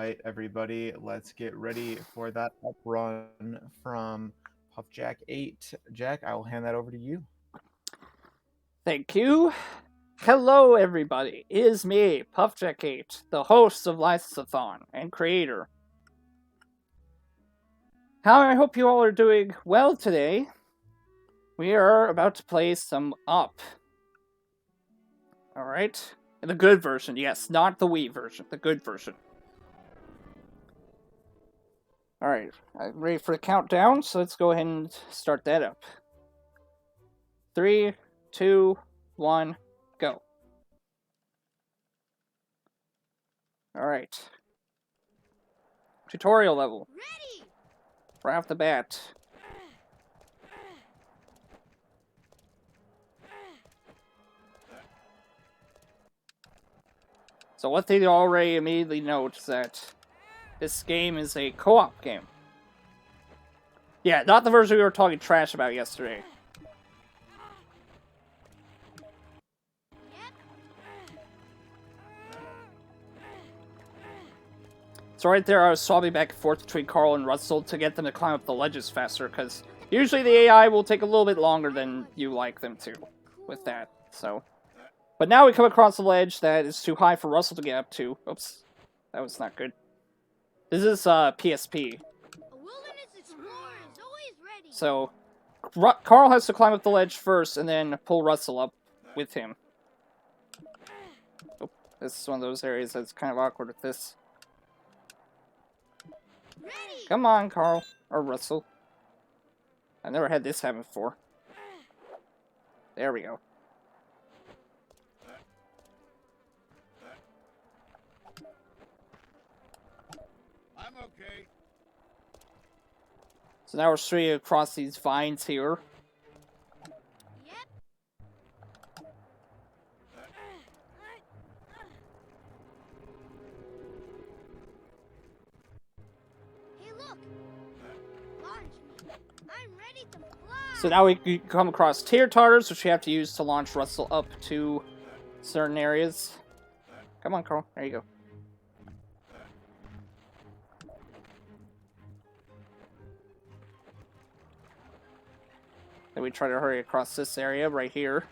right, everybody, let's get ready for that up run from puffjak8. Jack, I will hand that over to you. Thank you. Hello, everybody. It is me, puffjak8, the host of Lysathon and creator. I hope you all are doing well today. We are about to play some Up. Alright? The good version, yes, not the Wii version, the good version. Alright, I'm ready for the countdown, so let's go ahead and start that up. 3, 2, 1, go. Alright. Tutorial level. Ready! Right off the bat. So one thing you already immediately note is that this game is a co-op game. Yeah, not the version we were talking trash about yesterday. So right there, I was swapping back and forth between Carl and Russell to get them to climb up the ledges faster, because usually the AI will take a little bit longer than you like them to with that, so. But now we come across a ledge that is too high for Russell to get up to. Oops, that was not good. This is PSP. A wilderness explorer is always ready. So, Carl has to climb up the ledge first and then pull Russell up with him. Oh, this is one of those areas that's kind of awkward with this. Ready. Come on, Carl. Or Russell. I've never had this happen before. There we go. I'm okay. So now we're straight across these vines here. Yep. Hey, look. Launch me. I'm ready to fly. So now we come across tear tartars, which we have to use to launch Russell up to certain areas. Come on, Carl. There you go. Then we try to hurry across this area right here.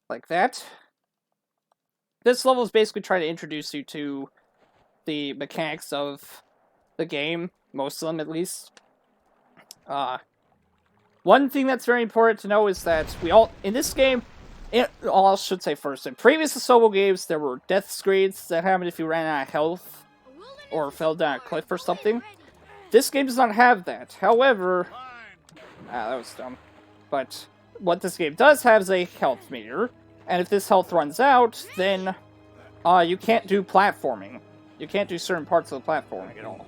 Like that. This level is basically trying to introduce you to the mechanics of the game. Most of them, at least. One thing that's very important to know is that in this game, I should say first, in previous Asobo games, there were death screens that happened if you ran out of health or fell down a cliff or something. This game does not have that. However, that was dumb. But what this game does have is a health meter, and if this health runs out, then you can't do platforming. You can't do certain parts of the platforming at all.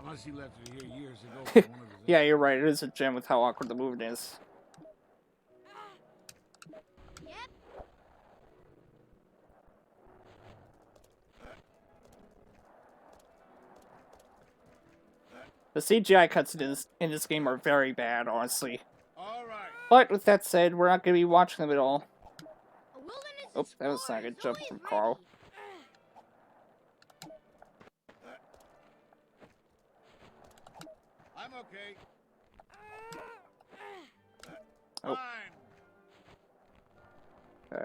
Unless he left it here years ago for one of his Yeah, you're right. It is a gem with how awkward the movement is. Yep. The CGI cuts in this game are very bad, honestly. All right. But with that said, we're not going to be watching them at all. A wilderness Oh, that was not a good jump from Carl. I'm okay. Oh. Fine.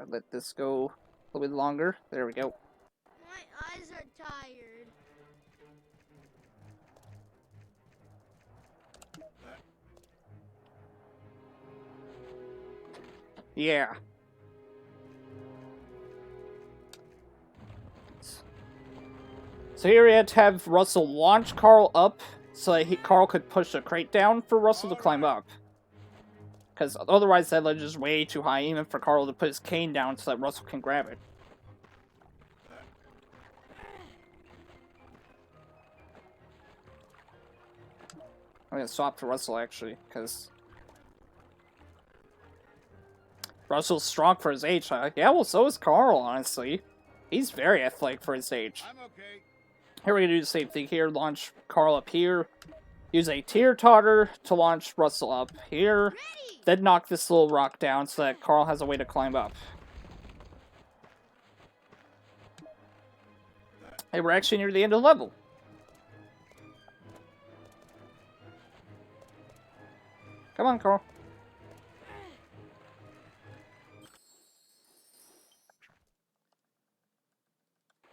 Let this go a little bit longer. There we go. My eyes are tired. Yeah. So here we had to have Russell launch Carl up so that Carl could push a crate down for Russell to climb up. Because otherwise that ledge is way too high even for Carl to put his cane down so that Russell can grab it. I'm gonna swap to Russell actually, because Russell's strong for his age, huh? Yeah, well, so is Carl, honestly. He's very athletic for his age. I'm okay. Here we're gonna do the same thing here. Launch Carl up here. Use a tear tartar to launch Russell up here. Ready. Then knock this little rock down so that Carl has a way to climb up. Hey, we're actually near the end of the level. Come on, Carl.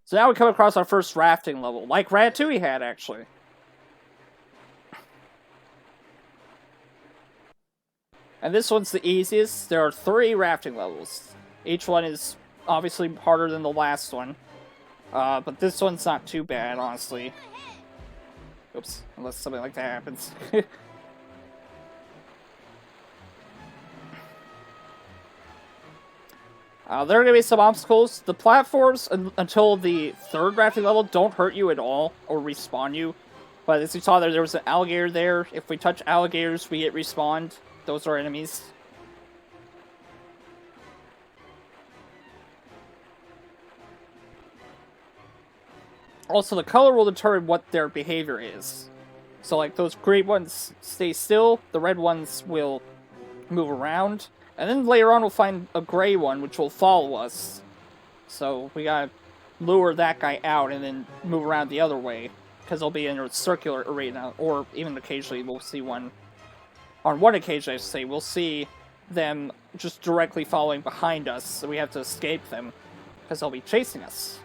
So now we come across our first rafting level, like Ratatouille had, actually. And this one's the easiest. There are 3 rafting levels. Each one is obviously harder than the last one. But this one's not too bad, honestly. Oops, unless something like that happens. There are going to be some obstacles. The platforms, until the 3rd rafting level, don't hurt you at all, or respawn you. But as you saw there was an alligator there. If we touch alligators, we get respawned. Those are enemies. Also, the color will determine what their behavior is. So, like, those green ones stay still, the red ones will move around, and then later on we'll find a gray one, which will follow us. So, we gotta lure that guy out and then move around the other way, because they'll be in a circular arena, or even occasionally we'll see one. On one occasion, I should say, we'll see them just directly following behind us, so we have to escape them, because they'll be chasing us.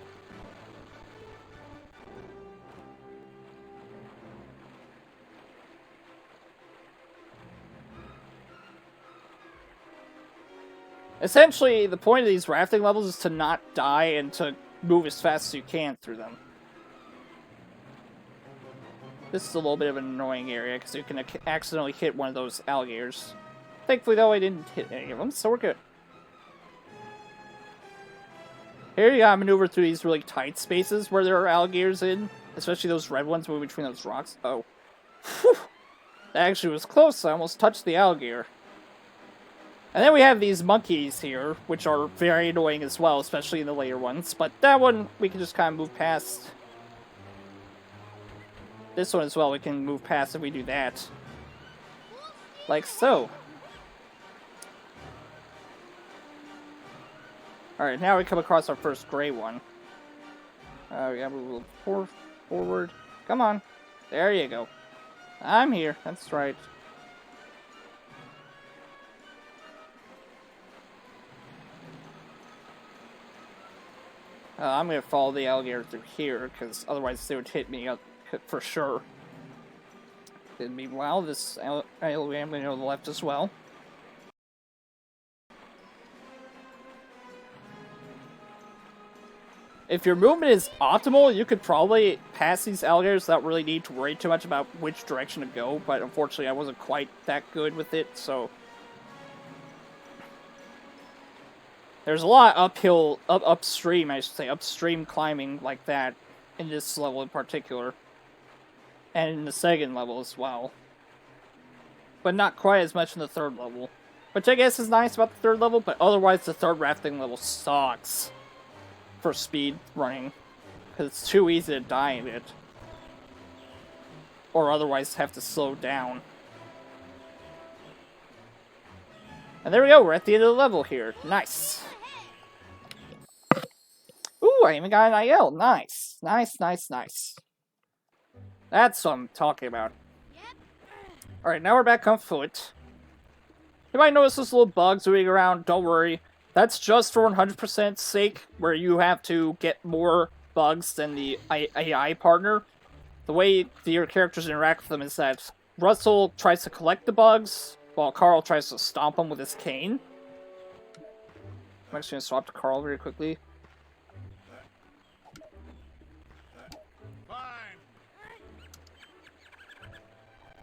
Essentially, the point of these rafting levels is to not die and to move as fast as you can through them. This is a little bit of an annoying area, because you can accidentally hit one of those alligators. Thankfully, though, I didn't hit any of them, so we're good. Here you gotta maneuver through these really tight spaces where there are alligators in, especially those red ones moving between those rocks. Oh. Whew. That actually was close, I almost touched the alligator. And then we have these monkeys here, which are very annoying as well, especially in the later ones. But that one, we can just kind of move past. This one as well, we can move past if we do that. Like so. Alright, now we come across our first gray one. We gotta move a little forward. Come on. There you go. I'm here, that's right. I'm gonna follow the alligator through here, because otherwise they would hit me up for sure. And meanwhile, this alligator I'm gonna go to the left as well. If your movement is optimal, you could probably pass these alligators without really need to worry too much about which direction to go, but unfortunately I wasn't quite that good with it, so... There's a lot upstream, I should say, upstream climbing like that in this level in particular. And in the second level as well. But not quite as much in the 3rd level. Which I guess is nice about the 3rd level, but otherwise the 3rd rafting level sucks for speed running. Because it's too easy to die in it. Or otherwise have to slow down. And there we go, we're at the end of the level here. Nice. Ooh, I even got an IL. Nice. Nice, nice, nice. That's what I'm talking about. Alright, now we're back on foot. You might notice those little bugs moving around. Don't worry. That's just for 100% sake, where you have to get more bugs than the AI partner. The way your characters interact with them is that Russell tries to collect the bugs, while Carl tries to stomp them with his cane. I'm actually going to swap to Carl very quickly.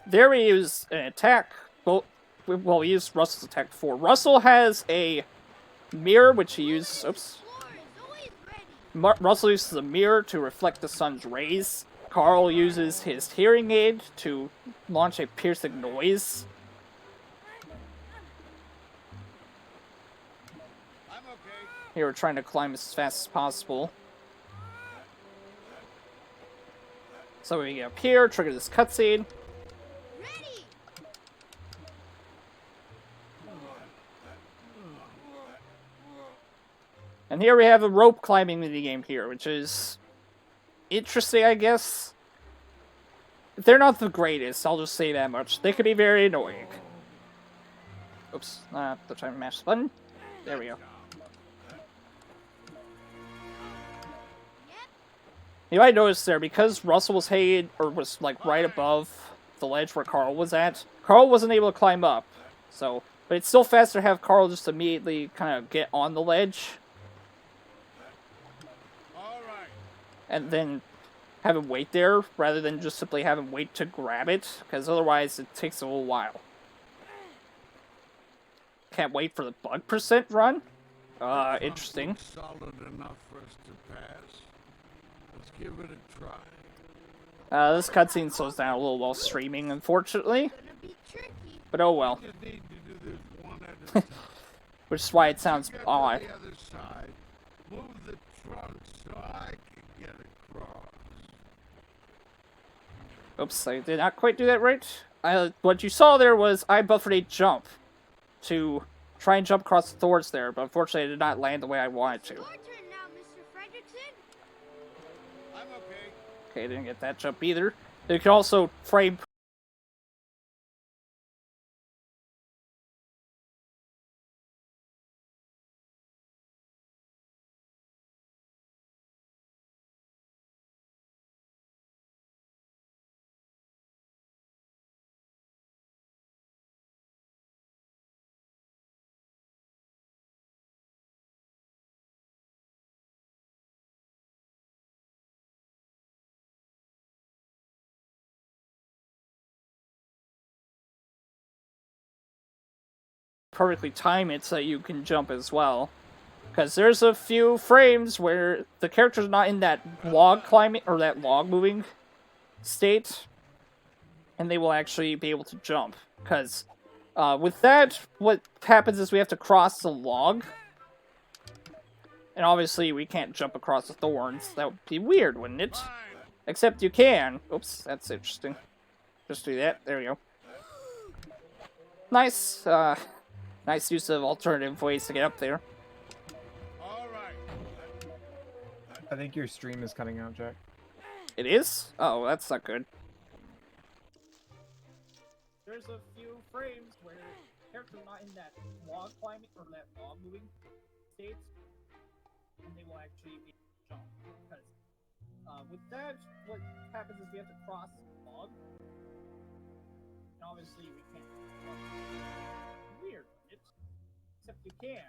There we use an attack. Well, we used Russell's attack before. Russell has a mirror, which he uses... Oops. Russell uses a mirror to reflect the sun's rays. Carl uses his hearing aid to launch a piercing noise. Here we're trying to climb as fast as possible. So we get up here, trigger this cutscene. And here we have a rope climbing minigame here, which is interesting, I guess. They're not the greatest, I'll just say that much. They can be very annoying. Oops, the time to mash the button. There we go. You might notice there, because Russell was hanging, or was like right above the ledge where Carl was at, Carl wasn't able to climb up. So, but it's still faster to have Carl just immediately kind of get on the ledge. And then have him wait there, rather than just simply have him wait to grab it, because otherwise it takes a little while. Can't wait for the bug percent run? Interesting. Solid enough for us to pass. Let's give it a try. This cutscene slows down a little while streaming, unfortunately. But oh well. You need to do this one at a time. Which is why it sounds Get to odd. the other side. Move the trunk so I can get across. Oops, I did not quite do that right. What you saw there was I buffered a jump to try and jump across the thorns there, but unfortunately I did not land the way I wanted to. Your turn now, Mr. Fredrickson. I'm okay. Okay, didn't get that jump either. You can also frame perfectly time it so that you can jump as well. Because there's a few frames where the character's not in that log climbing, or that log moving state, and they will actually be able to jump. Because with that, what happens is we have to cross the log, and obviously we can't jump across the thorns. That would be weird, wouldn't it? Except you can. Oops, that's interesting. Just do that. There we go. Nice, nice use of alternative ways to get up there. All right. I think your stream is cutting out, Jack. It is? Oh, that's not good. There's a few frames where the character's not in that log climbing, or that log moving state, and they will actually be jump. Because with that, what happens is we have to cross the log, and obviously we can't. Weird, isn't it? Except you can.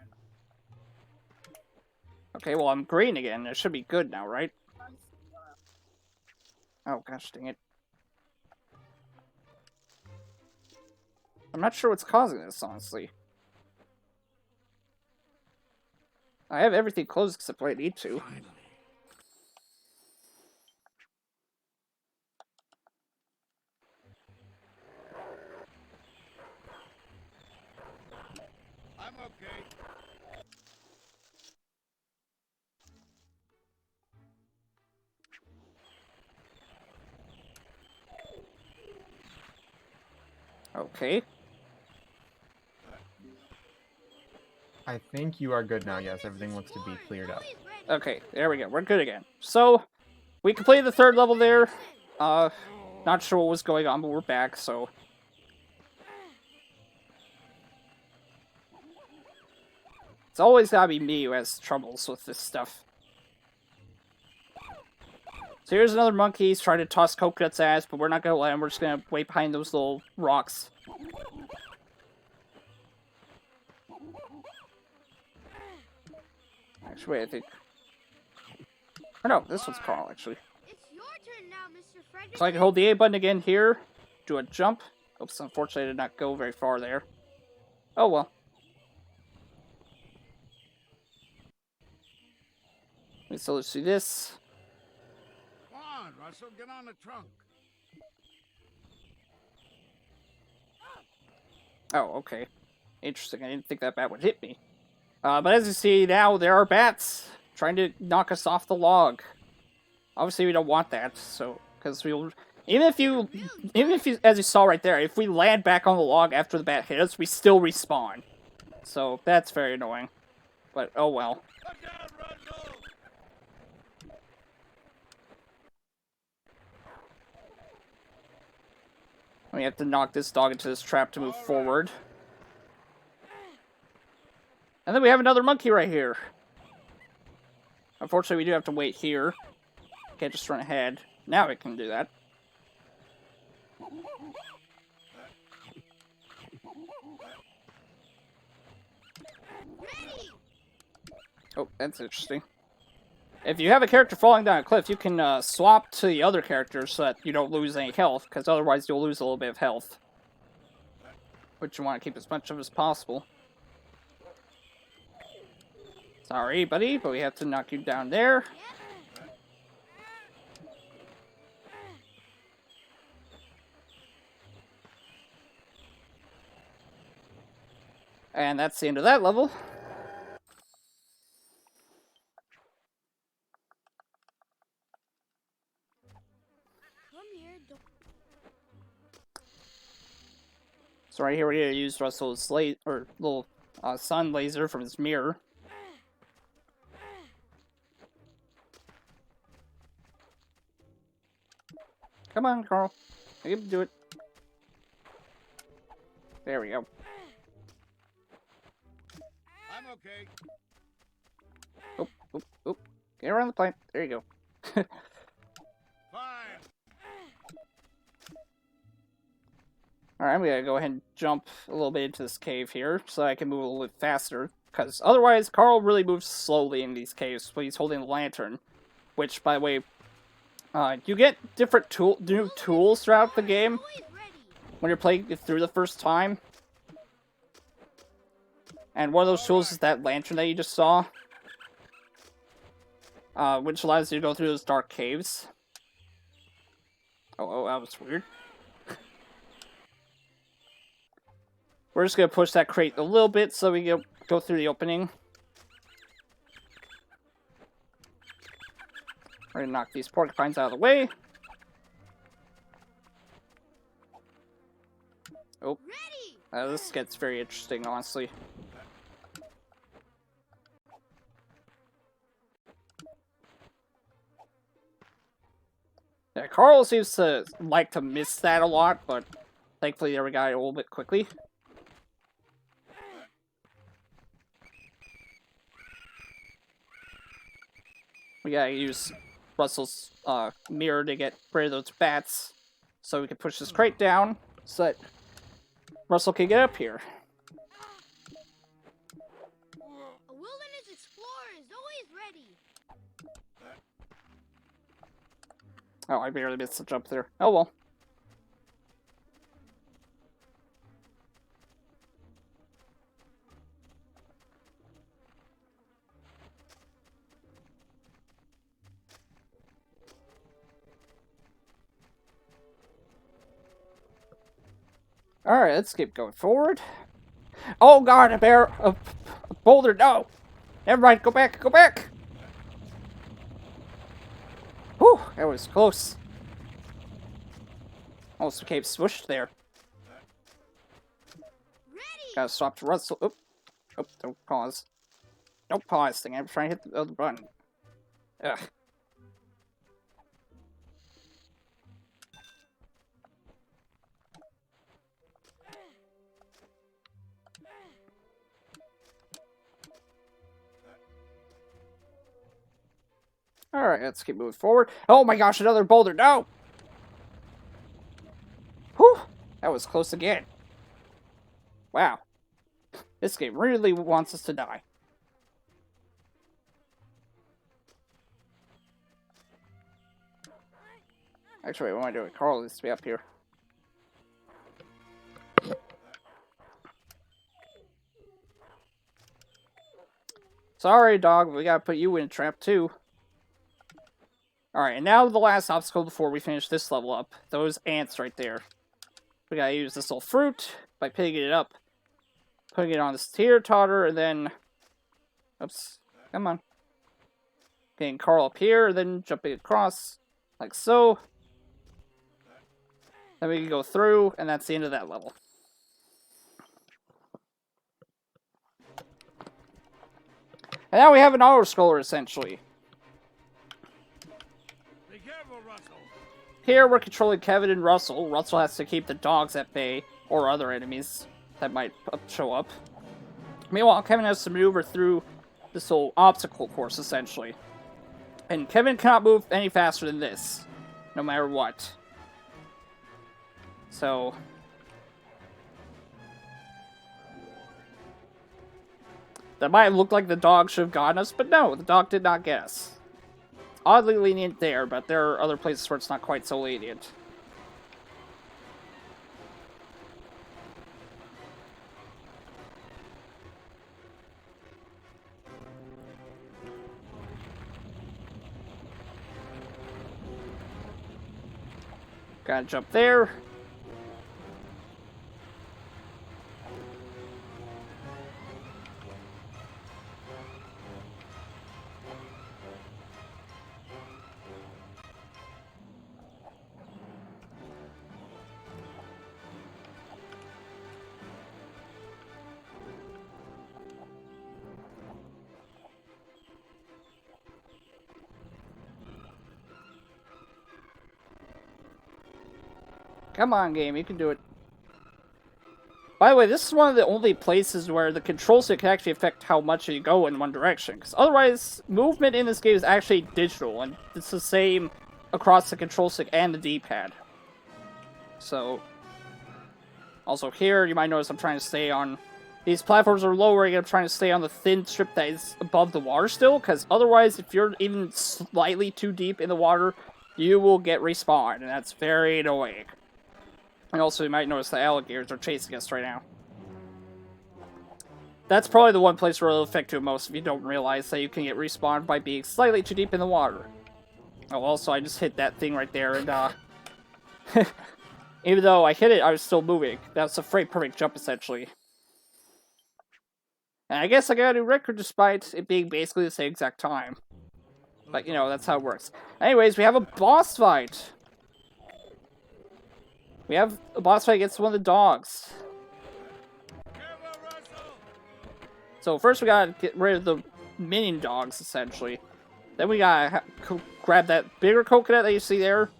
Okay, well I'm green again. It should be good now, right? Oh gosh, dang it. I'm not sure what's causing this, honestly. I have everything closed except where I need to. Finally. I'm okay. Okay. I think you are good now. Yes, everything looks to be cleared up. Okay, there we go. We're good again. So, we completed the third level there. Not sure what was going on, but we're back, so... It's always gotta be me who has troubles with this stuff. So here's another monkey. He's trying to toss coconuts at us, but we're not gonna let him. We're just gonna wait behind those little rocks. Actually, wait, I think... Or no, this one's Carl, actually. It's your turn now, Mr. Fredrickson. So I can hold the A button again here, do a jump. Oops, unfortunately I did not go very far there. Oh well. So let's do this. Come on, Russell, get on the trunk. Oh, okay. Interesting, I didn't think that bat would hit me. But as you see now, there are bats trying to knock us off the log. Obviously we don't want that, so... Because we'll... Even if you, as you saw right there, if we land back on the log after the bat hit us, we still respawn. So, that's very annoying. But, oh well. We have to knock this dog into this trap to move forward. And then we have another monkey right here. Unfortunately, we do have to wait here. Can't just run ahead. Now we can do that. Oh, that's interesting. If you have a character falling down a cliff, you can swap to the other character so that you don't lose any health, because otherwise you'll lose a little bit of health. Which you want to keep as much of as possible. Sorry, buddy, but we have to knock you down there. And that's the end of that level. So right here we need to use Russell's little sun laser from his mirror. Come on, Carl. You can do it. There we go. I'm okay. Oop, oop, oop. Get around the plant. There you go. Fine. Alright, we gotta go ahead and jump a little bit into this cave here so I can move a little bit faster. Because otherwise, Carl really moves slowly in these caves when he's holding the lantern. Which, by the way, you get different new tools throughout the game when you're playing it through the first time. And one of those tools is that lantern that you just saw. Which allows you to go through those dark caves. Oh, that was weird. We're just going to push that crate a little bit so we can go through the opening. We're going to knock these porcupines out of the way. Oh, this gets very interesting, honestly. Yeah, Carl seems to like to miss that a lot, but thankfully there we got it a little bit quickly. We gotta use Russell's mirror to get rid of those bats, so we can push this crate down, so that Russell can get up here. A wilderness explorer is always ready. Oh, I barely missed the jump there. Oh well. Alright, let's keep going forward. Oh god, a boulder, no! Never mind, go back, go back! Whew, that was close. Almost became swished there. Gotta stop to Russell. Oop. Oop, don't pause. Don't pause thing, I'm trying to hit the other button. Ugh. Alright, let's keep moving forward. Oh my gosh, another boulder, no! Whew, that was close again. Wow. This game really wants us to die. Actually, what am I doing? Carl needs to be up here. Sorry, dog, we gotta put you in a trap too. Alright, and now the last obstacle before we finish this level up. Those ants right there. We gotta use this little fruit by picking it up. Putting it on this teeter-totter, and then... Oops. Come on. Getting Carl up here, then jumping across. Like so. Then we can go through, and that's the end of that level. And now we have an auto-scroller, essentially. Be careful, Russell. here we're controlling Kevin and Russell. Russell has to keep the dogs at bay, or other enemies that might show up. Meanwhile, Kevin has to maneuver through this whole obstacle course, essentially. And Kevin cannot move any faster than this, no matter what. So... that might have looked like the dog should have gotten us, but no, the dog did not get us. Oddly lenient there, but there are other places where it's not quite so lenient. Gotta jump there. Come on, game, you can do it. By the way, this is one of the only places where the control stick can actually affect how much you go in one direction. Because otherwise, movement in this game is actually digital, and it's the same across the control stick and the D-pad. So, also here, you might notice I'm trying to stay on... these platforms are lowering, I'm trying to stay on the thin strip that is above the water still, because otherwise, if you're even slightly too deep in the water, you will get respawned, and that's very annoying. And also, you might notice the alligators are chasing us right now. That's probably the one place where it'll affect you most if you don't realize that you can get respawned by being slightly too deep in the water. Oh, also, I just hit that thing right there, and, even though I hit it, I was still moving. That's a frame perfect jump, essentially. And I guess I got a new record despite it being basically the same exact time. But, you know, that's how it works. Anyways, we have a boss fight! We have a boss fight against one of the dogs. So first we gotta get rid of the minion dogs, essentially. Then we gotta grab that bigger coconut that you see there,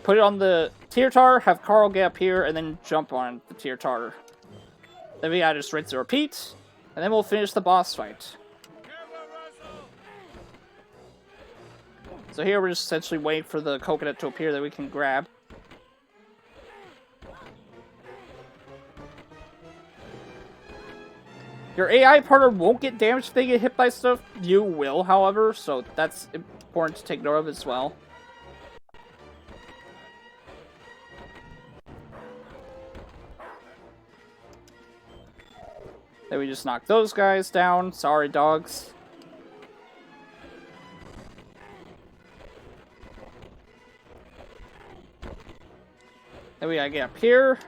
put it on the Tar, have Carl get up here, and then jump on the Tar. Then we gotta just rinse and repeat, and then we'll finish the boss fight. So here we're just essentially waiting for the coconut to appear that we can grab. Your AI partner won't get damaged if they get hit by stuff. You will, however, so that's important to take note of as well. Then we just knock those guys down. Sorry, dogs. Then we gotta get up here.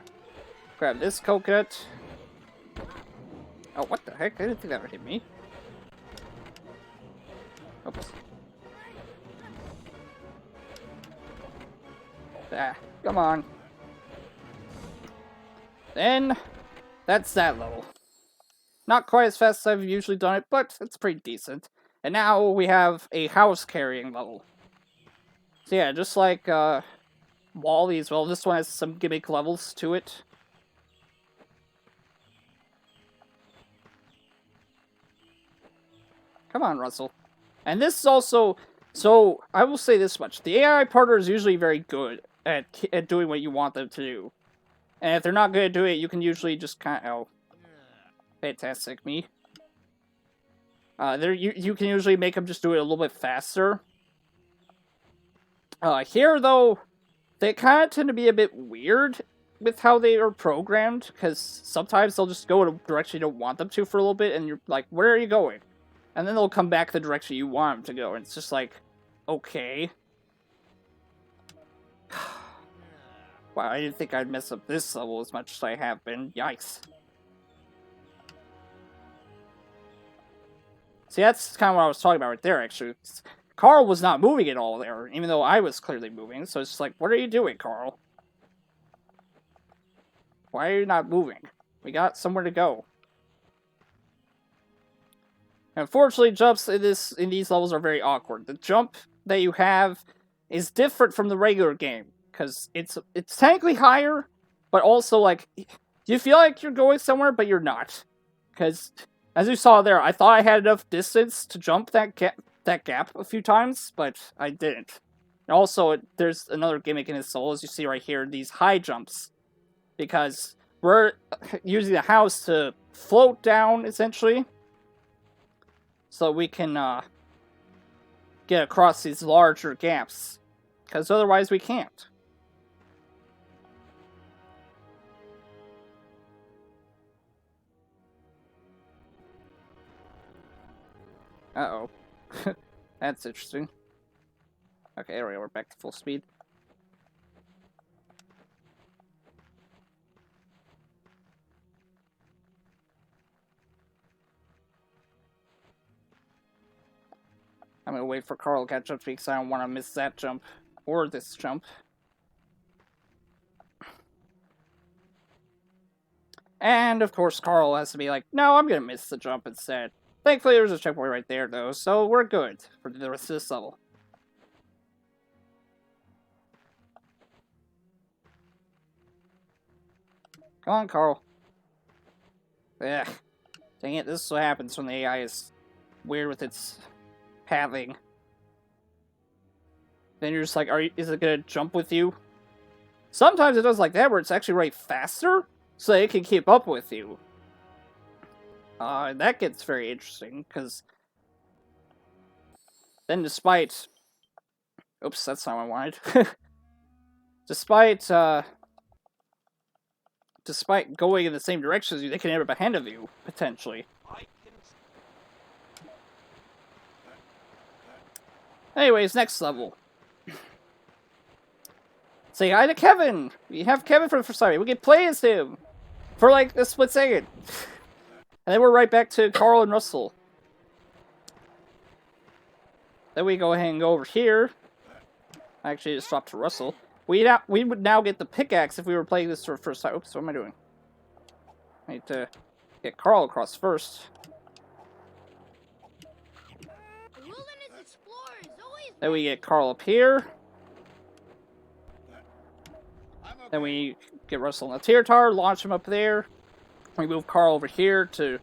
Grab this coconut. Oh, what the heck? I didn't think that would hit me. Oops. Ah, come on. Then, that's that level. Not quite as fast as I've usually done it, but it's pretty decent. And now we have a house carrying level. So yeah, just like Wall-E as well, this one has some gimmick levels to it. Come on, Russell. And this is also... so, I will say this much. The AI partner is usually very good at doing what you want them to do. And if they're not good at doing it, you can usually just kind of... oh. Fantastic, me. You can usually make them just do it a little bit faster. Here, though, they kind of tend to be a bit weird with how they are programmed. Because sometimes they'll just go in a direction you don't want them to for a little bit. And you're like, where are you going? And then they'll come back the direction you want them to go. And it's just like, okay. Wow, I didn't think I'd mess up this level as much as I have been. Yikes. See, that's kind of what I was talking about right there, actually. Carl was not moving at all there, even though I was clearly moving. So it's just like, what are you doing, Carl? Why are you not moving? We got somewhere to go. Unfortunately, jumps in these levels are very awkward. The jump that you have is different from the regular game. because it's technically higher, but also like you feel like you're going somewhere, but you're not. Because as you saw there, I thought I had enough distance to jump that gap a few times, but I didn't. And also, there's another gimmick in this level, as you see right here, these high jumps, because we're using the house to float down essentially, so we can get across these larger gaps, because otherwise we can't. Uh-oh. That's interesting. Okay, there we go, we're back to full speed. I'm gonna wait for Carl to catch up because I don't want to miss that jump. Or this jump. And, of course, Carl has to be like, no, I'm gonna miss the jump instead. Thankfully, there's a checkpoint right there, though, so we're good for the rest of this level. Come on, Carl. Ugh. Dang it, this is what happens when the AI is weird with its pathing. Then you're just like, is it gonna jump with you? Sometimes it does like that, where it's actually right faster, so it can keep up with you. That gets very interesting, because then despite... Oops, that's not what I wanted. Despite going in the same direction as you, they can end up ahead of you, potentially. Anyways, next level. Say hi to Kevin! We have Kevin for the first time. We can play as him! For like a split second. And then we're right back to Carl and Russell. Then we go ahead and go over here. I actually just swapped to Russell. We would now get the pickaxe if we were playing this for the first time. Oops, what am I doing? I need to get Carl across first. Then we get Carl up here. Then we get Russell in the Tiratar, launch him up there. We move Carl over here to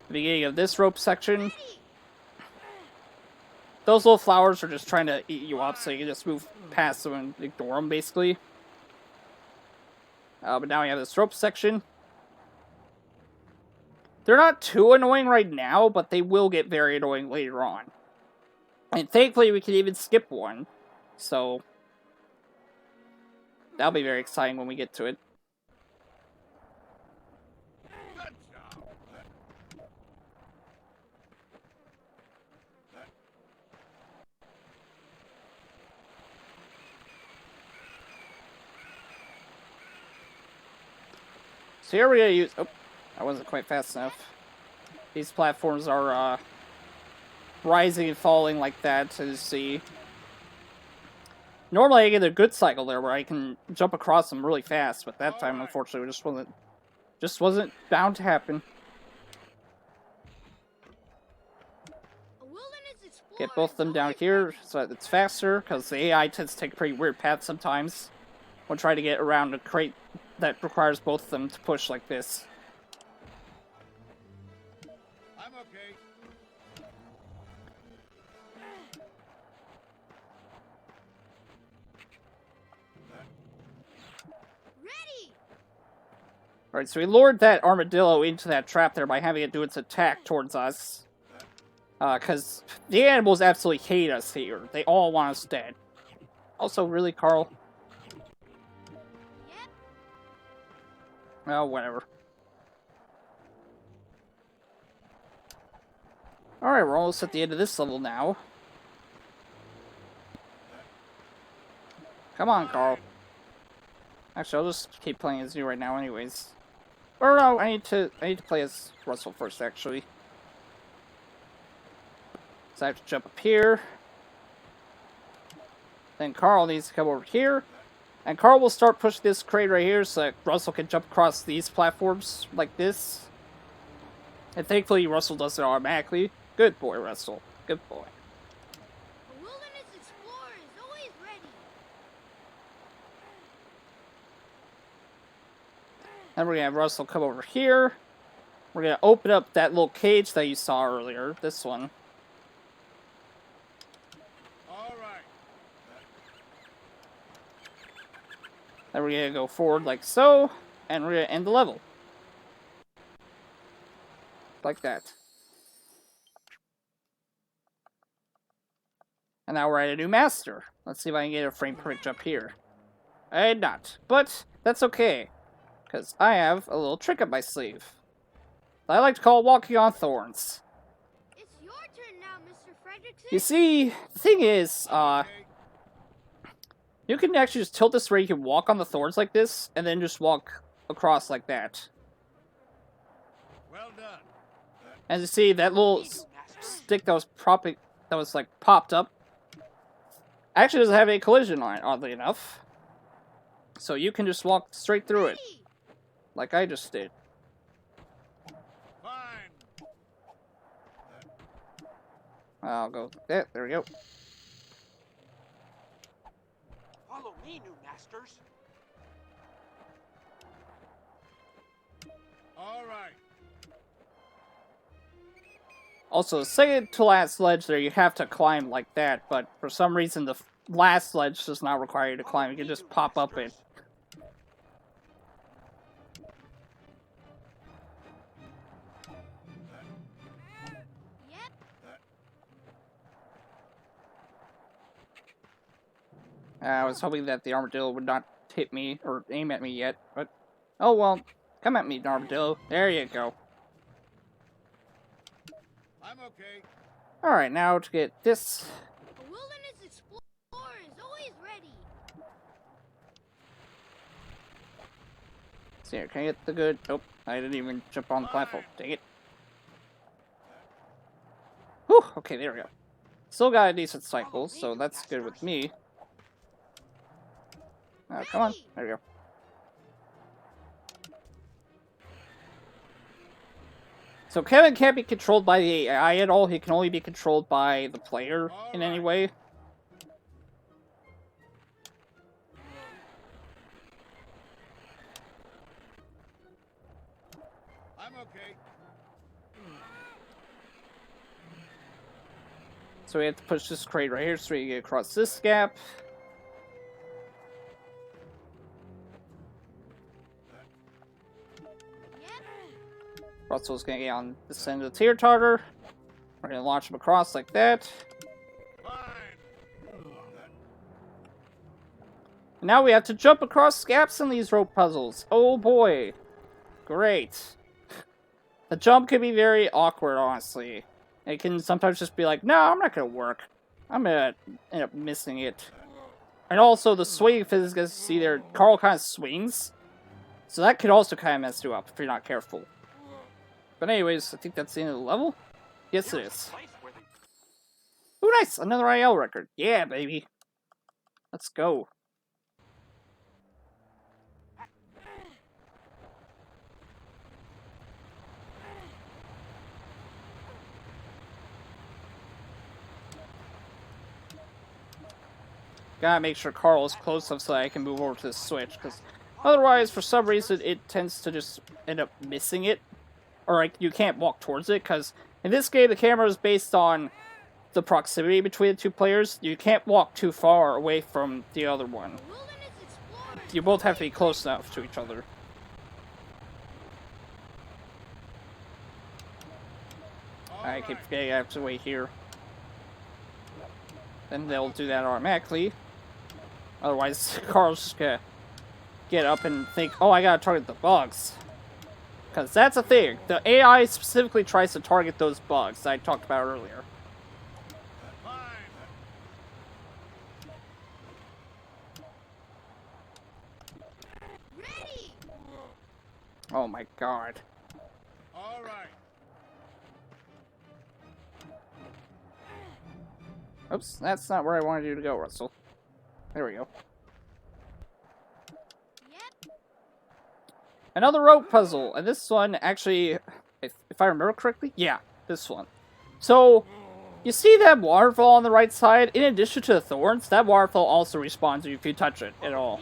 the beginning of this rope section. Those little flowers are just trying to eat you up, so you can just move past them and ignore them, basically. But now we have this rope section. They're not too annoying right now, but they will get very annoying later on. And thankfully, we can even skip one. So, that'll be very exciting when we get to it. So here we're gonna use... Oh, I wasn't quite fast enough. These platforms are, rising and falling like that, as you see. Normally I get a good cycle there where I can jump across them really fast, but that time, unfortunately, just wasn't bound to happen. Get both of them down here so that it's faster, because the AI tends to take a pretty weird path sometimes. We'll try to get around a crate that requires both of them to push like this. I'm okay. Ready! Alright, so we lured that armadillo into that trap there by having it do its attack towards us. Because the animals absolutely hate us here. They all want us dead. Also, really, Carl? Yep. Oh, whatever. Alright, we're almost at the end of this level now. Come on, Carl. Actually, I'll just keep playing as you right now anyways. Or no, I need to play as Russell first, actually. So I have to jump up here. Then Carl needs to come over here. And Carl will start pushing this crate right here so that Russell can jump across these platforms like this. And thankfully Russell does it automatically. Good boy, Russell. Good boy. A wilderness explorer is always ready. Then we're gonna have Russell come over here. We're gonna open up that little cage that you saw earlier. This one. All right. Then we're gonna go forward like so, and we're gonna end the level. Like that. And now we're at a new master. Let's see if I can get a frame per inch up here. I did not, but that's okay, because I have a little trick up my sleeve that I like to call walking on thorns. It's your turn now, Mr. Fredrickson. You see, the thing is, you can actually just tilt this where you can walk on the thorns like this, and then just walk across like that. Well done. As you see, that little stick that was popped up actually doesn't have a collision on it, oddly enough. So you can just walk straight through it, Ready. like I just did. Fine. I'll go there. There we go. Follow me, new masters. All right. Also, the second to last ledge there, you have to climb like that, but for some reason the last ledge does not require you to climb. You can just pop up it. Yep. I was hoping that the armadillo would not hit me or aim at me yet, but oh well. Come at me, armadillo. There you go. I'm okay. Alright, now to get this. A wilderness explorer is always ready. See here, can I get the good? Nope, I didn't even jump on the platform. Dang it. Whew, okay, there we go. Still got a decent cycle, so that's good with me. Oh, come on. There we go. So Kevin can't be controlled by the AI at all. He can only be controlled by the player in any way. I'm okay. So we have to push this crate right here so we can get across this gap. Yep. Russell's gonna get on this end of the tear tartar. We're gonna launch him across like that. Fine. Now we have to jump across gaps in these rope puzzles. Oh boy. Great. The jump can be very awkward, honestly. It can sometimes just be like, no, I'm not gonna work. I'm gonna end up missing it. And also, the swing physics, as you see there, Carl kind of swings. So that could also kind of mess you up if you're not careful. But anyways, I think that's the end of the level. Yes, it is. Ooh, nice! Another IL record. Yeah, baby. Let's go. Gotta make sure Carl is close enough so that I can move over to the switch, because otherwise, for some reason, it tends to just end up missing it. Or, like, you can't walk towards it, because in this game, the camera is based on the proximity between the two players. You can't walk too far away from the other one. A wilderness explorer. You both have to be close enough to each other. I keep forgetting I have to wait here. Then they'll do that automatically. Otherwise, Carl's just gonna get up and think, oh, I gotta target the bugs. Because that's a thing. The AI specifically tries to target those bugs that I talked about earlier. Fine. Ready. Oh my god. All right. Oops, that's not where I wanted you to go, Russell. There we go. Yep. Another rope puzzle, and this one actually, if I remember correctly, yeah, this one. So, you see that waterfall on the right side? In addition to the thorns, that waterfall also respawns you if you touch it at all.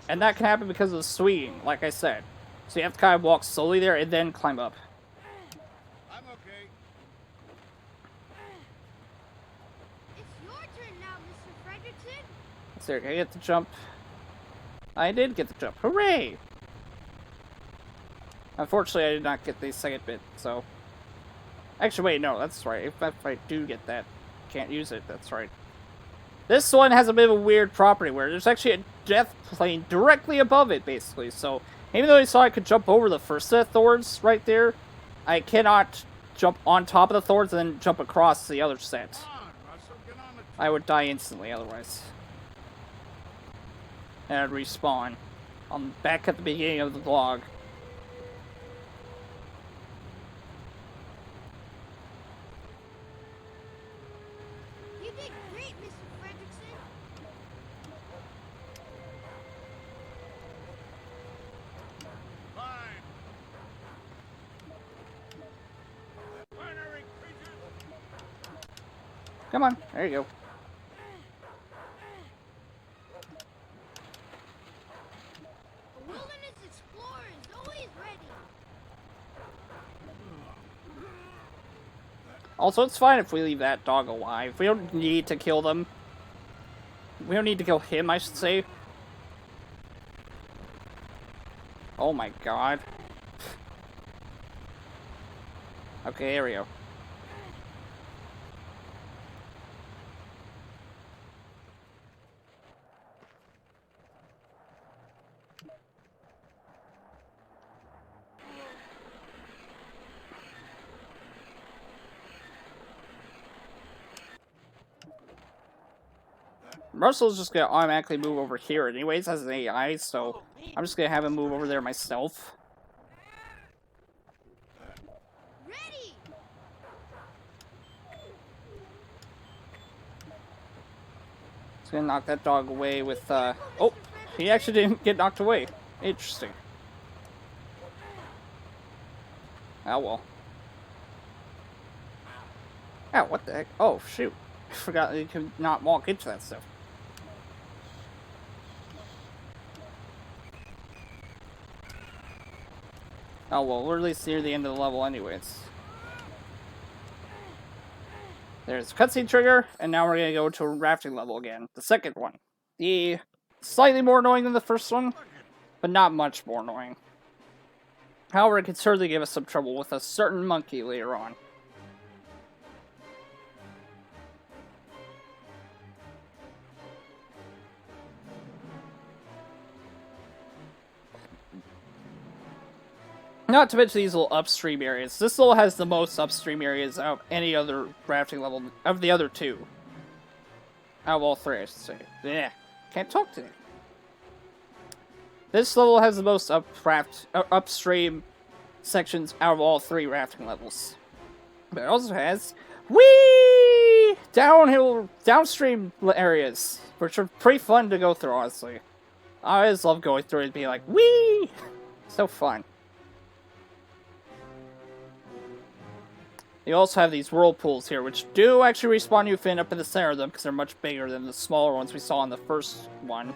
And that can happen because of the swinging, like I said. So you have to kind of walk slowly there and then climb up. I'm okay. It's your turn now, Mr. Fredrickson. So I get the jump. I did get the jump. Hooray! Unfortunately, I did not get the second bit, so... Actually, wait, no, that's right. If I do get that, can't use it, that's right. This one has a bit of a weird property where there's actually a death plane directly above it, basically. So, even though I saw I could jump over the first set of thorns right there, I cannot jump on top of the thorns and then jump across the other set. Come on, Russell, get on the I would die instantly otherwise. And I'd respawn. I'm back at the beginning of the vlog. You did great, Mr. Fredrickson. climb. Binary creatures. Come on, there you go. A wilderness explorer is always ready. Also, it's fine if we leave that dog alive. We don't need to kill them. We don't need to kill him, I should say. Oh my god. Okay, here we go. Russell's just gonna automatically move over here anyways as an AI, so I'm just gonna have him move over there myself. Ready! Just gonna knock that dog away with, oh! He actually didn't get knocked away. Interesting. Oh well. Oh, what the heck? Oh, shoot. I forgot that you could not walk into that stuff. Oh well, we're at least near the end of the level anyways. There's a cutscene trigger, and now we're gonna go to a rafting level again. The second one. The slightly more annoying than the first one, but not much more annoying. However, it could certainly give us some trouble with a certain monkey later on. Not to mention these little upstream areas. This level has the most upstream areas out of any other rafting level of the other two. Out of all three, I should say. Yeah, can't talk today. This level has the most upstream sections out of all three rafting levels. But it also has whee downstream areas, which are pretty fun to go through, honestly. I always love going through it and being like, whee! So fun. You also have these whirlpools here, which do actually respawn you if you end up in the center of them, because they're much bigger than the smaller ones we saw in the first one.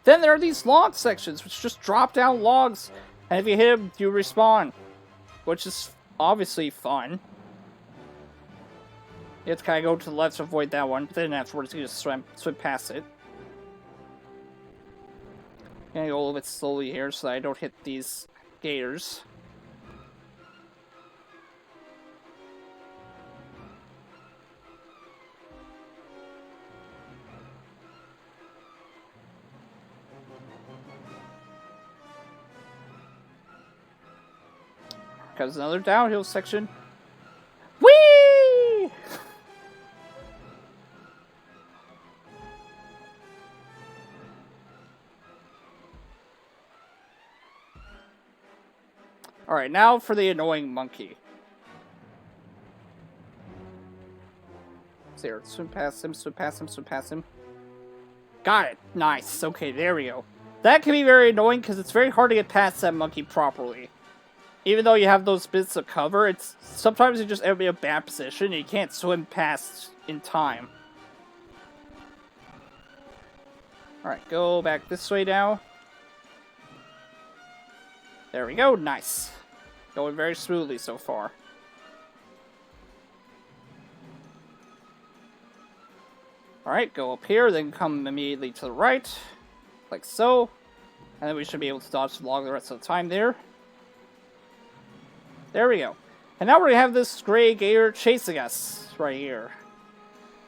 Then there are these log sections, which just drop down logs, and if you hit them, you respawn. Which is obviously fun. You have to kind of go to the left to avoid that one, but then afterwards you just swim past it. I'm gonna go a little bit slowly here so that I don't hit these gators. Because another downhill section. Whee! Alright, now for the annoying monkey. There, swim past him, swim past him, swim past him. Got it. Nice. Okay, there we go. That can be very annoying because it's very hard to get past that monkey properly. Even though you have those bits of cover, it's sometimes you just end up in a bad position and you can't swim past in time. Alright, go back this way now. There we go, nice. Going very smoothly so far. Alright, go up here, then come immediately to the right. Like so. And then we should be able to dodge the log the rest of the time there. There we go. And now we're going to have this gray gator chasing us right here.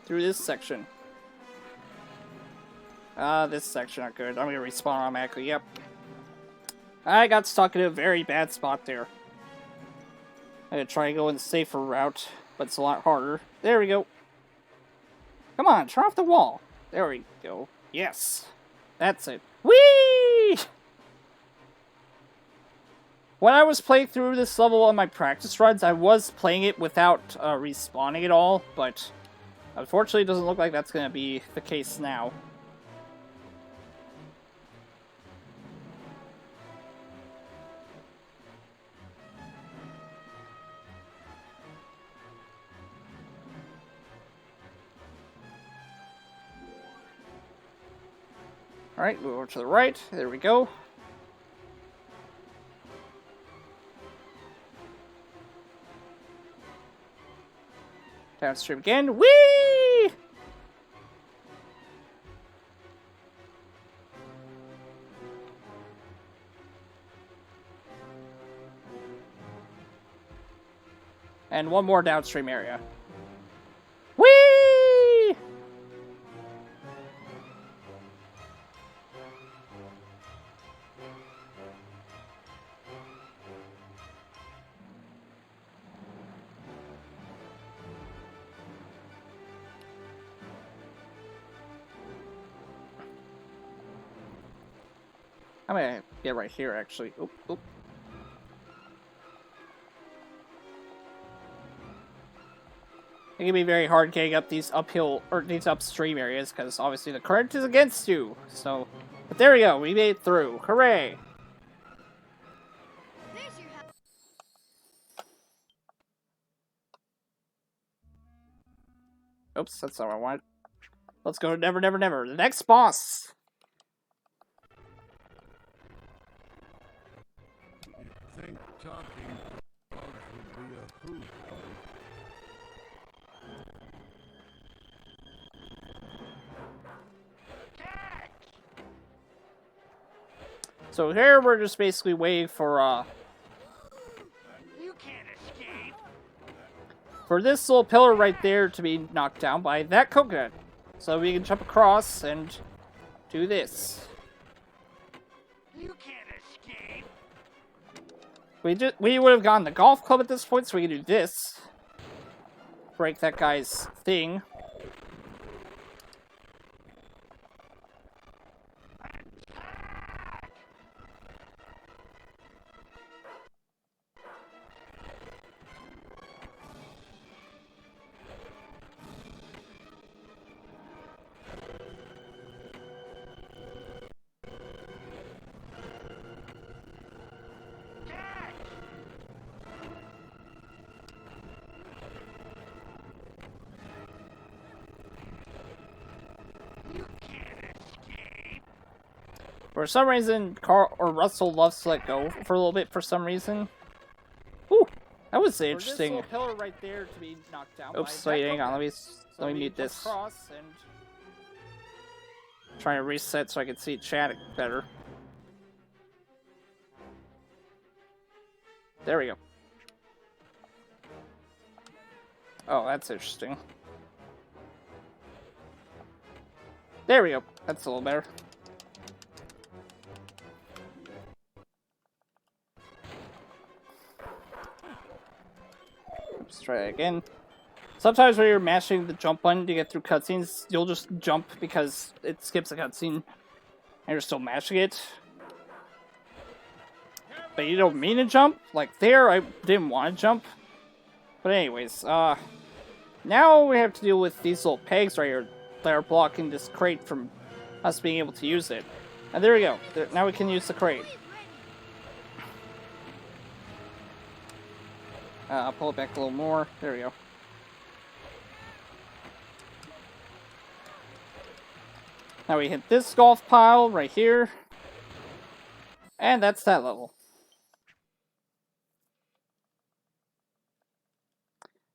Through this section. This section not good. I'm going to respawn automatically, yep. I got stuck in a very bad spot there. I'm going to try and go in the safer route, but it's a lot harder. There we go. Come on, turn off the wall. There we go. Yes. That's it. Whee! When I was playing through this level on my practice runs, I was playing it without respawning at all, but unfortunately it doesn't look like that's going to be the case now. Alright, move over to the right. There we go. Downstream again. Whee! And one more downstream area. Whee! I'm gonna get right here, actually. Oop, oop. It can be very hard getting up these uphill, or these upstream areas, because obviously the current is against you. So, but there we go, we made it through. Hooray! There's your help. Oops, that's not what I wanted. Let's go to Never Never Never, the next boss! Think talking to dogs would be a hoot. So here we're just basically waiting for You can't escape. for this little pillar right there to be knocked down by that coconut. So we can jump across and do this. You can't escape. We would have gotten the golf club at this point, so we can do this. Break that guy's thing. For some reason, Carl or Russell loves to let go for a little bit. For some reason, ooh, that was interesting. This little pillar right there to be knocked down. Oops, wait, hang on. Let me mute this. And Trying to reset so I can see chat better. There we go. Oh, that's interesting. There we go. That's a little better. Let's try it again. Sometimes when you're mashing the jump button to get through cutscenes, you'll just jump because it skips a cutscene and you're still mashing it. But you don't mean to jump. Like there, I didn't want to jump. But anyways, now we have to deal with these little pegs right here that are blocking this crate from us being able to use it. And there we go. Now we can use the crate. I'll pull it back a little more. There we go. Now we hit this golf pile right here. And that's that level.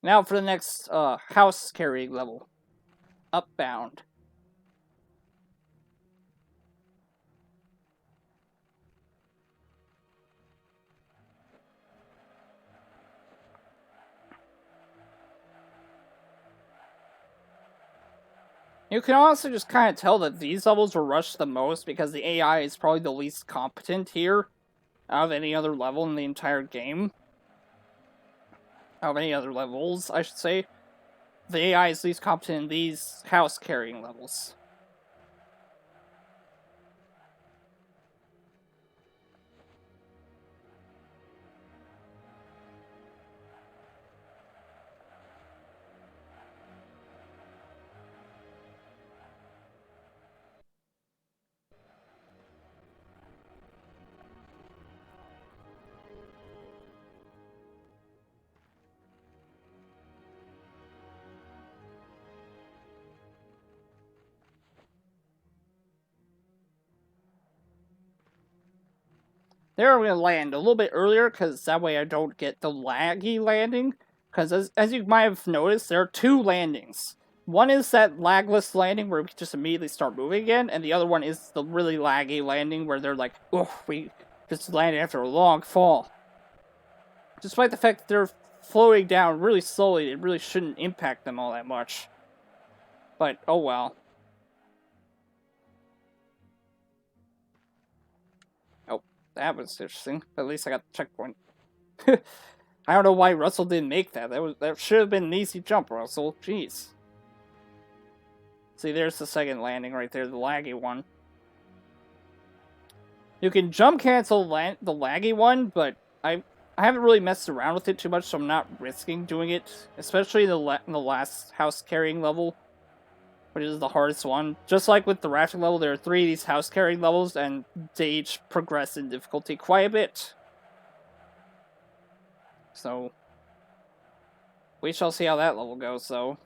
Now for the next house carrying level. Upbound. You can also just kind of tell that these levels were rushed the most because the AI is probably the least competent here out of any other level in the entire game. Out of any other levels, I should say. The AI is least competent in these house carrying levels. There I'm going to land a little bit earlier, because that way I don't get the laggy landing. Because as you might have noticed, there are two landings. One is that lagless landing where we just immediately start moving again, and the other one is the really laggy landing where they're like, oh, we just landed after a long fall. Despite the fact that they're floating down really slowly, it really shouldn't impact them all that much. But, oh well. That was interesting. At least I got the checkpoint. I don't know why Russell didn't make that. That should have been an easy jump, Russell. Jeez. See, there's the second landing right there, the laggy one. You can jump cancel the laggy one, but I haven't really messed around with it too much, so I'm not risking doing it. Especially in the last house carrying level, which is the hardest one. Just like with the rafting level, there are 3 of these house carrying levels, and they each progress in difficulty quite a bit. So, we shall see how that level goes, though.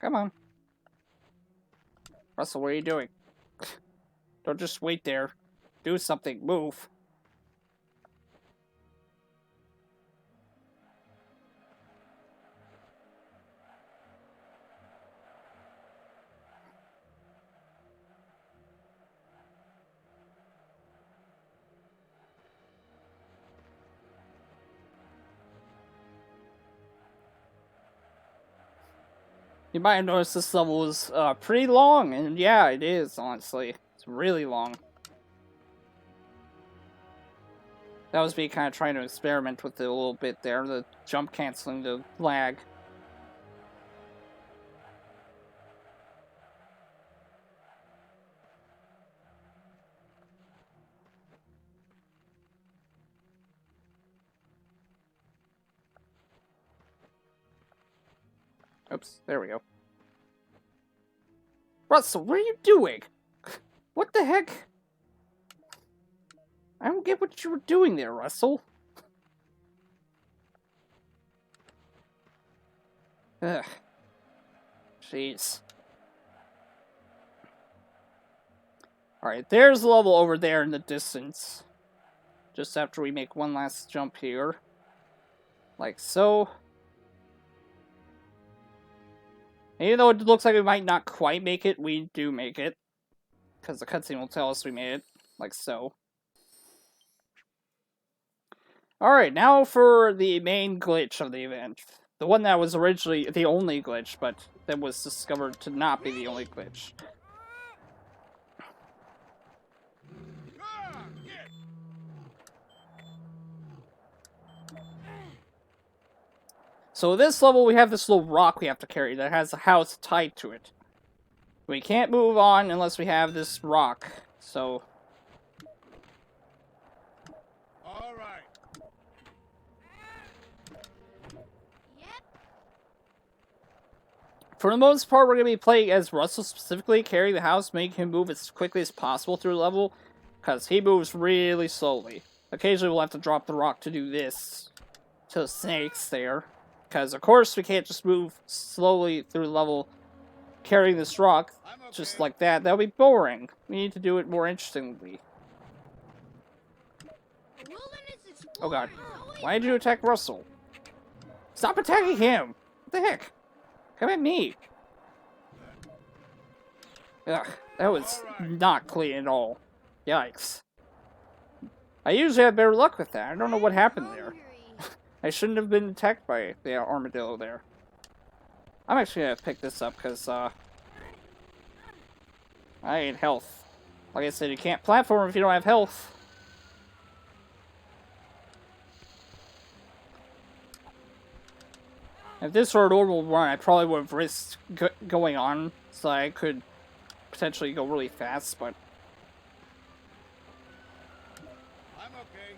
Come on. Russell, what are you doing? Don't just wait there. Do something. Move. You might have noticed this level is pretty long, and yeah, it is, honestly. It's really long. That was me kind of trying to experiment with it a little bit there, the jump canceling the lag. Oops, there we go. Russell, what are you doing? What the heck? I don't get what you were doing there, Russell. Ugh. Jeez. Alright, there's a level over there in the distance. Just after we make one last jump here. Like so. And even though it looks like we might not quite make it, we do make it. Because the cutscene will tell us we made it. Like so. Alright, now for the main glitch of the event. The one that was originally the only glitch, but that was discovered to not be the only glitch. So this level, we have this little rock we have to carry that has a house tied to it. We can't move on unless we have this rock, so... Alright. For the most part, we're going to be playing as Russell specifically, carrying the house, making him move as quickly as possible through the level, because he moves really slowly. Occasionally we'll have to drop the rock to do this, to the snakes there. Because, of course, we can't just move slowly through the level carrying this rock I'm okay. just like that. That would be boring. We need to do it more interestingly. A wilderness explorer Oh god. is always Why did you attack Russell? Stop attacking him! What the heck? Come at me! Ugh, that was not clean at all. Yikes. I usually have better luck with that. I don't know what happened there. hungry. I shouldn't have been attacked by the armadillo there. I'm actually gonna pick this up because, I need health. Like I said, you can't platform if you don't have health. If this were a normal run, I probably would have risked going on so I could potentially go really fast, but... I'm okay.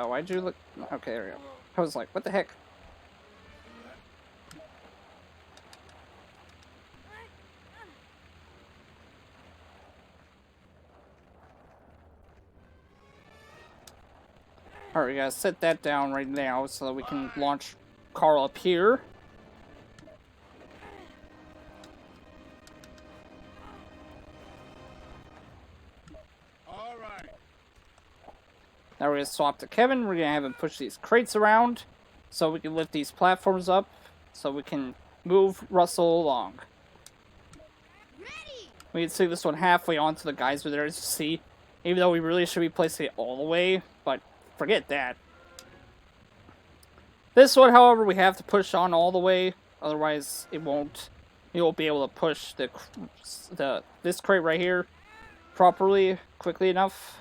Why'd you look... Okay, there we go. I was like, what the heck? Alright, we gotta set that down right now so that we can launch Carl up here. All right. Now we're gonna swap to Kevin. We're gonna have him push these crates around so we can lift these platforms up so we can move Russell along. Ready. We can see this one halfway onto the geyser there, as you see. Even though we really should be placing it all the way, but forget that. This one, however, we have to push on all the way, otherwise it won't. You won't be able to push this crate right here properly, quickly enough.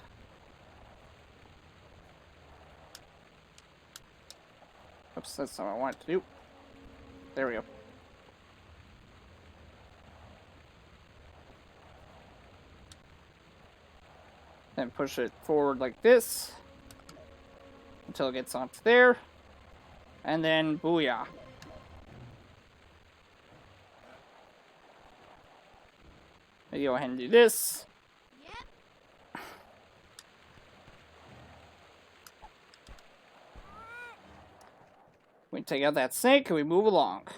Oops, that's not what I wanted to do. There we go. Then push it forward like this until it gets onto there. And then booyah. We go ahead and do this. Yep. We take out that snake and we move along.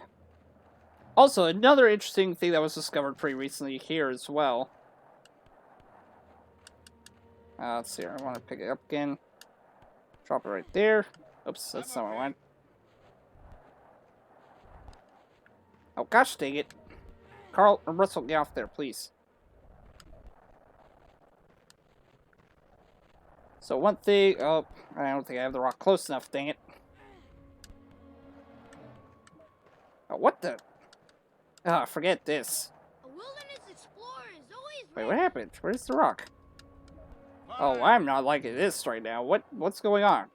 Also, another interesting thing that was discovered pretty recently here as well. Let's see here. I want to pick it up again. Drop it right there. Oops, that's not what I want. Oh, gosh dang it. Carl and Russell, get off there, please. So one thing... Oh, I don't think I have the rock close enough, dang it. Oh, what the... Ah, forget this. A wilderness explorer is always Wait, ready. what happened? Where's the rock? Oh, I'm not liking this right now. What's going on?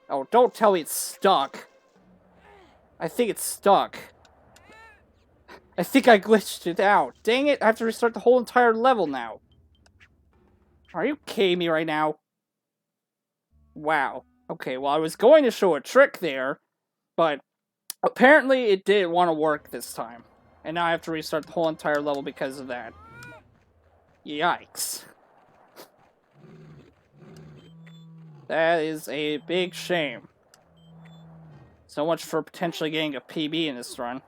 Oh, don't tell me it's stuck. I think it's stuck. I think I glitched it out. Dang it, I have to restart the whole entire level now. Are you kidding me right now? Wow. Okay, well, I was going to show a trick there, but apparently it didn't want to work this time. And now I have to restart the whole entire level because of that. Yikes. That is a big shame. So much for potentially getting a PB in this run.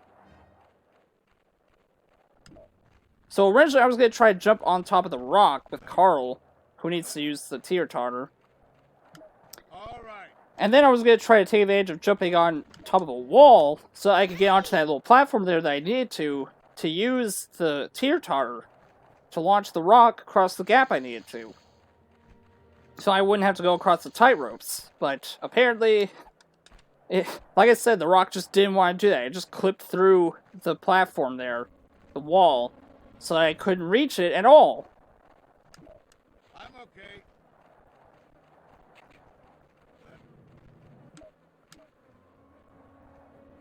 So originally I was going to try to jump on top of the rock with Carl, who needs to use the teeter totter. All right. And then I was going to try to take advantage of jumping on top of a wall so I could get onto that little platform there that I needed to use the teeter totter to launch the rock across the gap I needed to. So I wouldn't have to go across the tight ropes. But apparently, like I said, the rock just didn't want to do that. It just clipped through the platform there, the wall, so I couldn't reach it at all. I'm okay.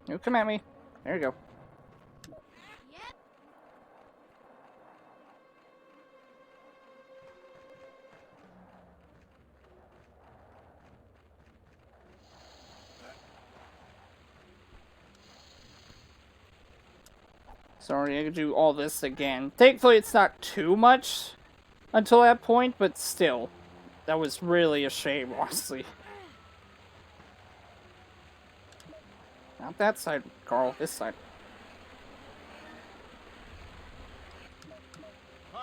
You come at me. There you go. Yep. Sorry, I could do all this again. Thankfully, it's not too much until that point, but still. That was really a shame, honestly. Not that side, Carl. This side. Fine.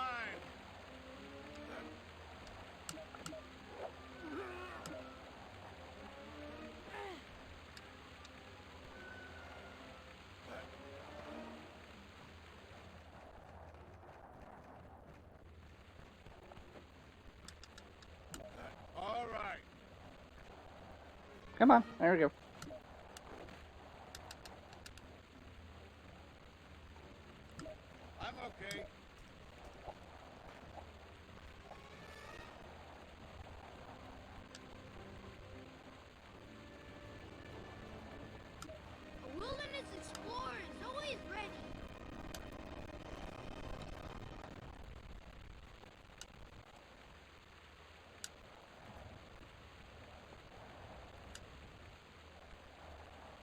All right. Come on. There we go. I'm okay. A wilderness explorer is always ready.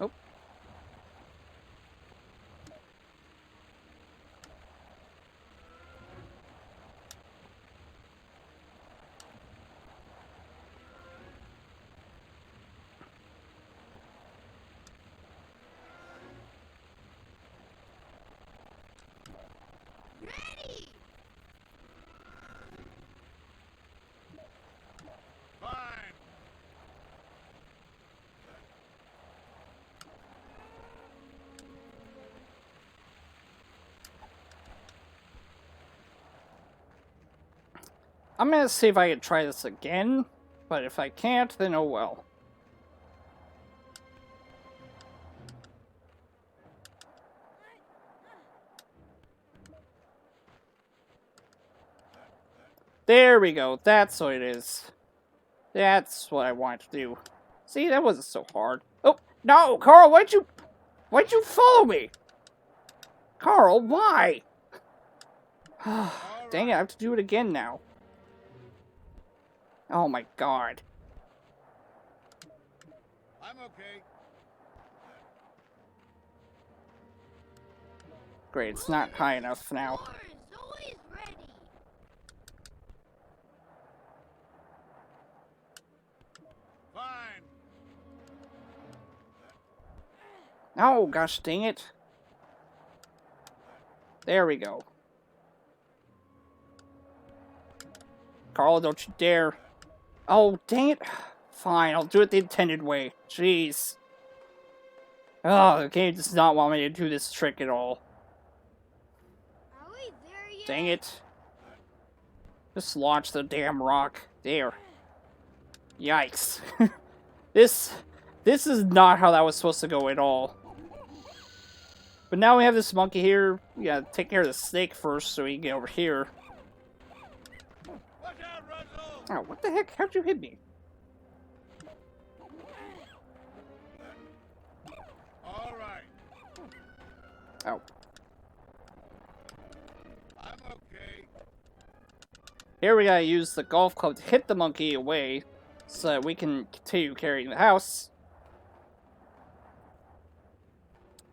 Oh. Ready! Fine. I'm gonna see if I can try this again, but if I can't, then oh well. There we go. That's what it is. That's what I wanted to do. See, that wasn't so hard. Oh, no, Carl, why'd you follow me? Carl, why? Dang it, I have to do it again now. Oh my god. I'm okay. Great, it's not high enough now. Explorer is always ready. Fine. Oh, gosh dang it. There we go. Carl, don't you dare. Oh, dang it. Fine, I'll do it the intended way. Jeez. Oh, the game does not want me to do this trick at all. Are we there yet? Dang it. Just launch the damn rock. There. Yikes. This is not how that was supposed to go at all. But now we have this monkey here. We gotta take care of the snake first so we can get over here. Watch out, Russell. Oh, what the heck? How'd you hit me? All right. Oh. I'm okay. Here we gotta use the golf club to hit the monkey away so that we can continue carrying the house.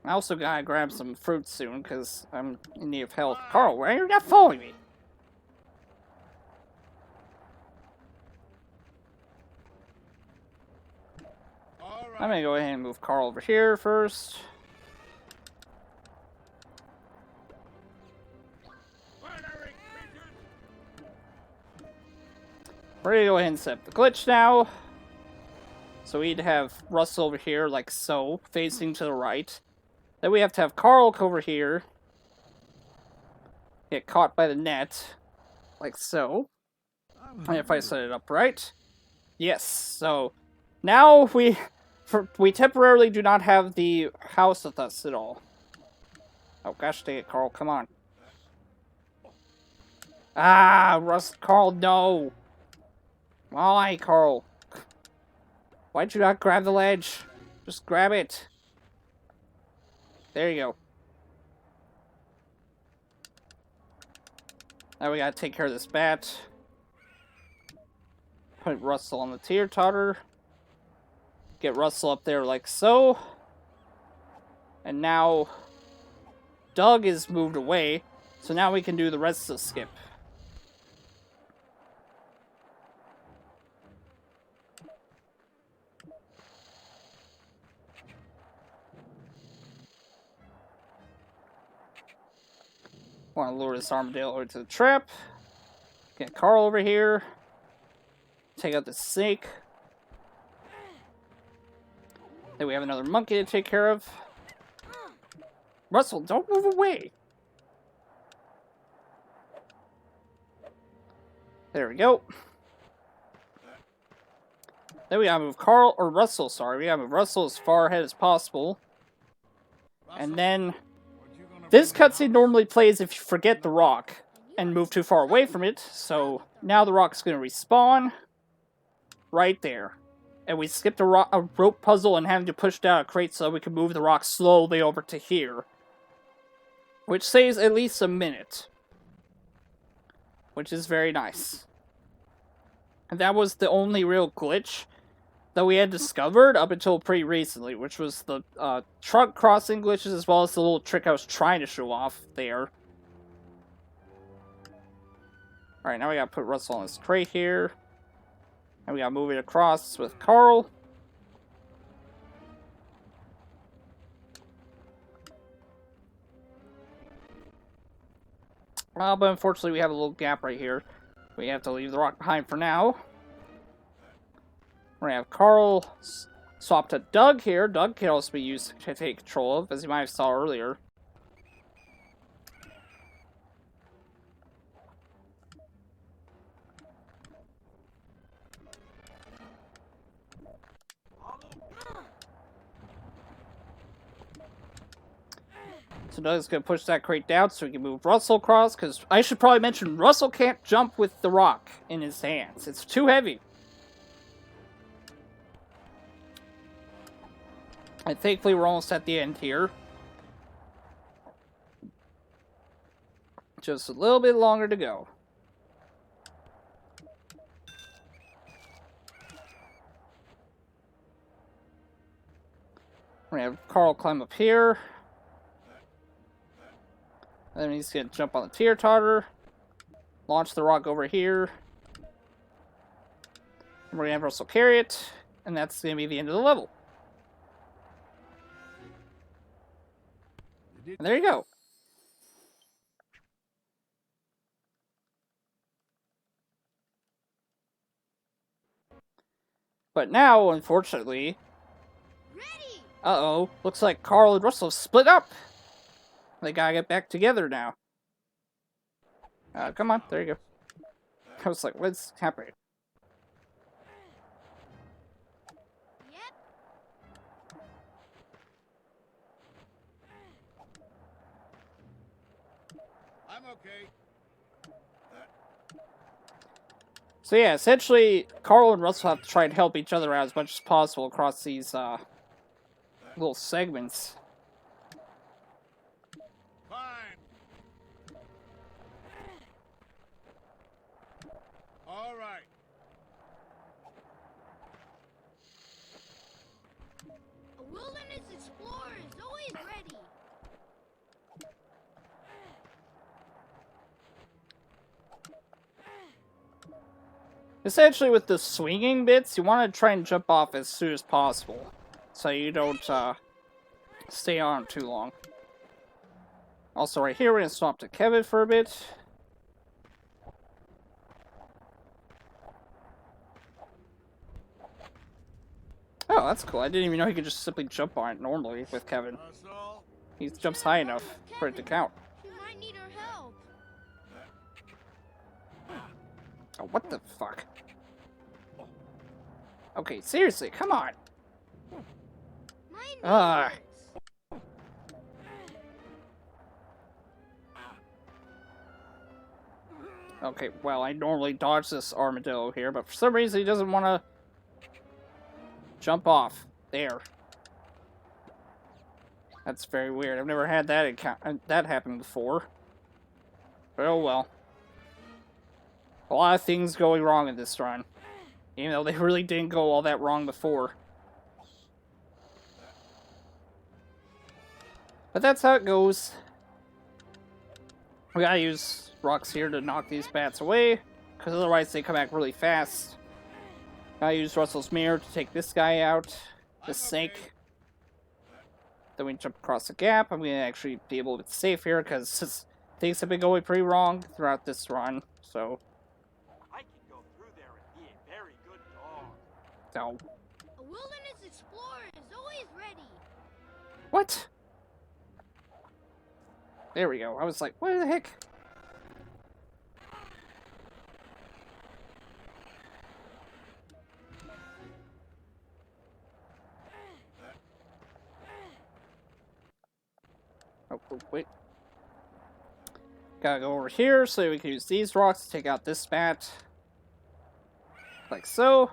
I also gotta grab some fruit soon because I'm in need of health. Carl, why are you not following me? All right. I'm gonna go ahead and move Carl over here first. Murdering creatures. We're gonna go ahead and set up the glitch now. So we need to have Russell over here, like so, facing to the right. Then we have to have Carl over here. Get caught by the net, like so. And if I set it up right. Yes, so now we temporarily do not have the house with us at all. Oh gosh dang it, Carl, come on. Ah, Carl, no. Why, Carl? Why'd you not grab the ledge? Just grab it. There you go. Now we gotta take care of this bat. Put Russell on the teeter-totter. Get Russell up there like so. And now Doug is moved away, so now we can do the rest of the skip. Want to lure this armadillo into the trap. Get Carl over here. Take out the snake. Then we have another monkey to take care of. Russell, don't move away. There we go. Then we gotta move Russell, sorry. We gotta move Russell as far ahead as possible. And then this cutscene normally plays if you forget the rock and move too far away from it. So now the rock's gonna respawn right there. And we skipped a rope puzzle and having to push down a crate so we can move the rock slowly over to here. Which saves at least a minute. Which is very nice. And that was the only real glitch that we had discovered up until pretty recently, which was the truck crossing glitches as well as the little trick I was trying to show off there. Alright, now we gotta put Russell on this crate here. And we gotta move it across with Carl. But unfortunately we have a little gap right here. We have to leave the rock behind for now. We're gonna have Carl swap to Doug here. Doug can also be used to take control of, as you might have saw earlier. So Doug's going to push that crate down so we can move Russell across, because I should probably mention Russell can't jump with the rock in his hands. It's too heavy. And thankfully we're almost at the end here. Just a little bit longer to go. We're going to have Carl climb up here. And then he's going to jump on the teeter-totter. Launch the rock over here. And we're going to have Russell carry it. And that's going to be the end of the level. And there you go. But now, unfortunately... Uh-oh. Looks like Carl and Russell split up. They gotta get back together now. Come on. There you go. I was like, what's happening? I'm okay. So yeah, essentially, Carl and Russell have to try and help each other out as much as possible across these, little segments. Fine. All right. A wilderness explorer is always ready. Essentially, with the swinging bits, you want to try and jump off as soon as possible, so you don't stay on too long. Also, right here, we're going to swap to Kevin for a bit. Oh, that's cool. I didn't even know he could just simply jump on it normally with Kevin. He jumps high enough for it to count. You might need our help. Oh, what the fuck? Okay, seriously, come on. Ah. Okay, well, I normally dodge this armadillo here, but for some reason he doesn't want to jump off. There. That's very weird. I've never had that happen before. But oh well. A lot of things going wrong in this run. Even though they really didn't go all that wrong before. But that's how it goes. We gotta use rocks here to knock these bats away, because otherwise they come back really fast. Gotta use Russell's mirror to take this guy out, this snake. Then we jump across the gap. I'm gonna actually be able to be safe here, because things have been going pretty wrong throughout this run, so... I can go through there and be a very good dog. So... A wilderness explorer is always ready. What? There we go. I was like, what the heck? Oh, wait. Gotta go over here so we can use these rocks to take out this bat. Like so.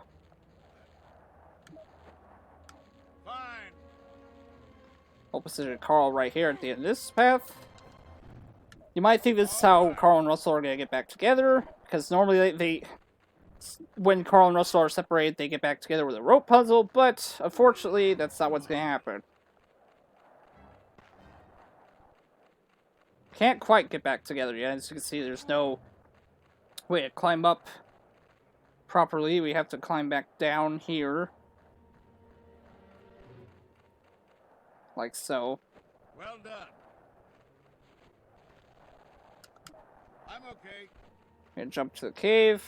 Fine. I'll position Carl right here at the end of this path. You might think this is how Carl and Russell are gonna get back together, because normally when Carl and Russell are separated, they get back together with a rope puzzle, but unfortunately, that's not what's gonna happen. Can't quite get back together yet. As you can see, there's no way to climb up properly. We have to climb back down here. Like so. Well done. I'm okay. And jump to the cave.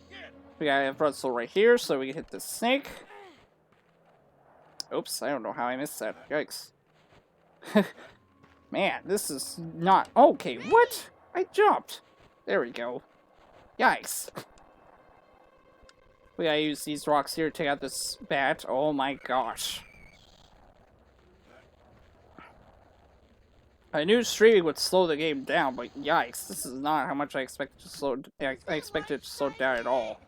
Get. We gotta have Russell right here so we can hit the snake. Oops, I don't know how I missed that. Yikes. Man, this is not... Okay, what? I jumped. There we go. Yikes. We gotta use these rocks here to take out this bat. Oh my gosh. I knew streaming would slow the game down, but yikes, this is not how much I expected to slow. I expected it to slow down at all.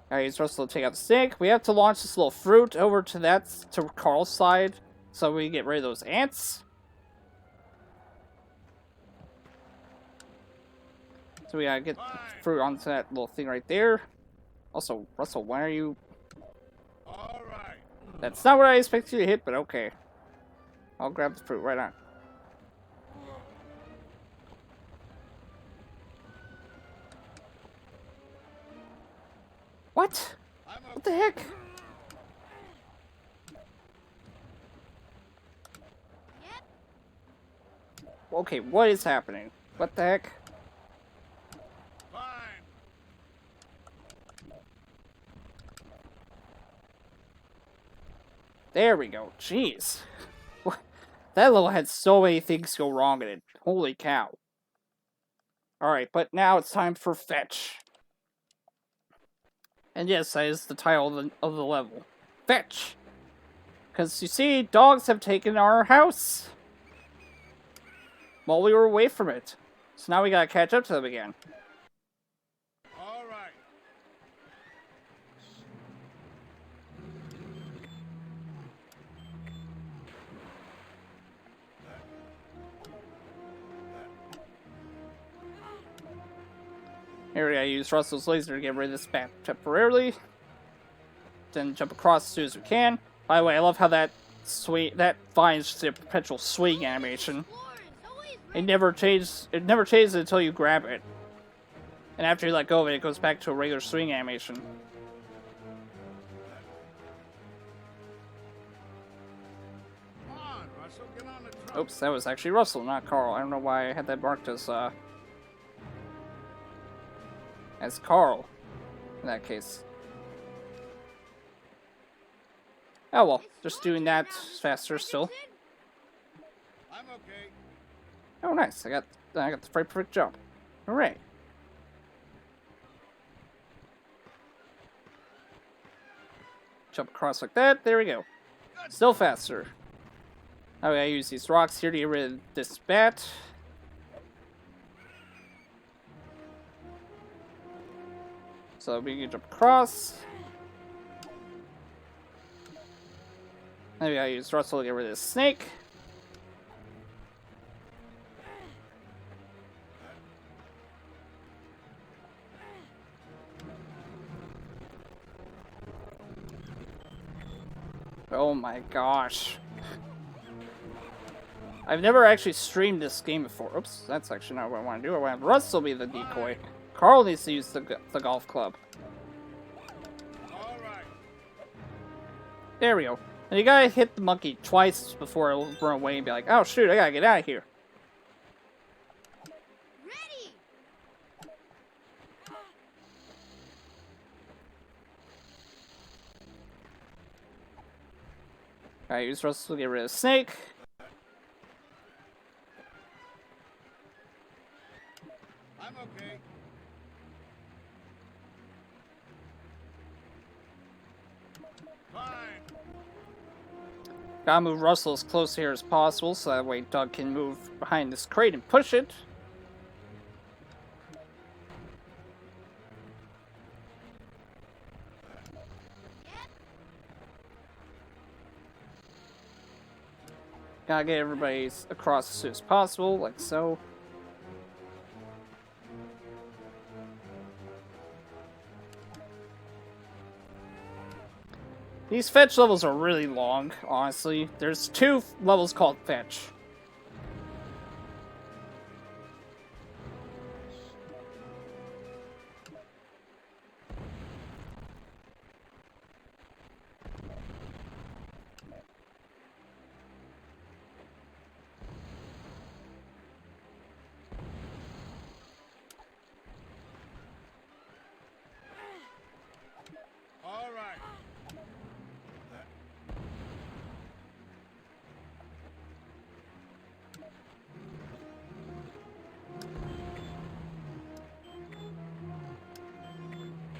I use Russell to take out the snake. We have to launch this little fruit over to Carl's side, so we get rid of those ants. So we gotta get fruit onto that little thing right there. Also, Russell, why are you... All right. That's not what I expected you to hit, but okay. I'll grab the fruit right on. What? What the heck? Yep. Okay, what is happening? What the heck? Fine. There we go. Jeez. That level had so many things go wrong in it. Holy cow. Alright, but now it's time for Fetch. And yes, that is the title of the level. Fetch! Because, you see, dogs have taken our house while we were away from it. So now we gotta catch up to them again. All right. Here we gotta use Russell's laser to get rid of this bat temporarily. Then jump across as soon as we can. By the way, I love how that vines just a perpetual swing animation. Explorer is always It ready. never changes until you grab it. And after you let go of it, it goes back to a regular swing animation. Come on, Russell. Get on the truck. Oops, that was actually Russell, not Carl. I don't know why I had that marked as Carl, in that case. Oh well, just doing that faster still. I'm okay. Oh nice, I got the perfect jump. Hooray. Jump across like that, there we go. Still faster. Now we gotta use these rocks here to get rid of this bat. So we can jump across. Now we gotta use Russell to get rid of this snake. Oh my gosh. I've never actually streamed this game before. Oops, that's actually not what I want to do. I want Russ will be the decoy. Carl needs to use the golf club. All right. There we go. And you gotta hit the monkey twice before it'll run away and be like, oh shoot, I gotta get out of here. Ready. Alright, use Russell to get rid of Snake. I'm okay. Fine. Gotta move Russell as close here as possible so that way Doug can move behind this crate and push it. Gotta get everybody across as soon as possible, like so. These fetch levels are really long, honestly. There's 2 levels called fetch. All right.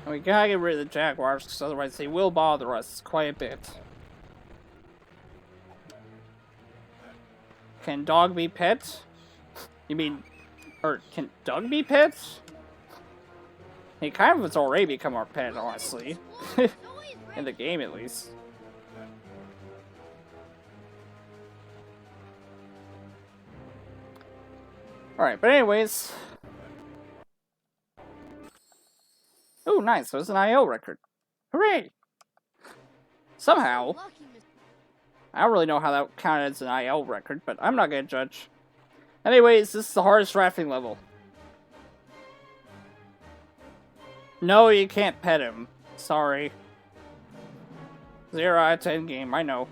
And we gotta get rid of the jaguars, because otherwise they will bother us quite a bit. Can dog be pet? You mean... Or, can Doug be pet? He kind of has already become our pet, honestly. In the game, at least. Alright, but anyways... Oh, nice. There's an IO record. Hooray! Somehow, Lucky, Mr. I don't really know how that counted as an IL record, but I'm not gonna judge. Anyways, this is the hardest rafting level. No, you can't pet him. Sorry. 0 out of 10 game, I know.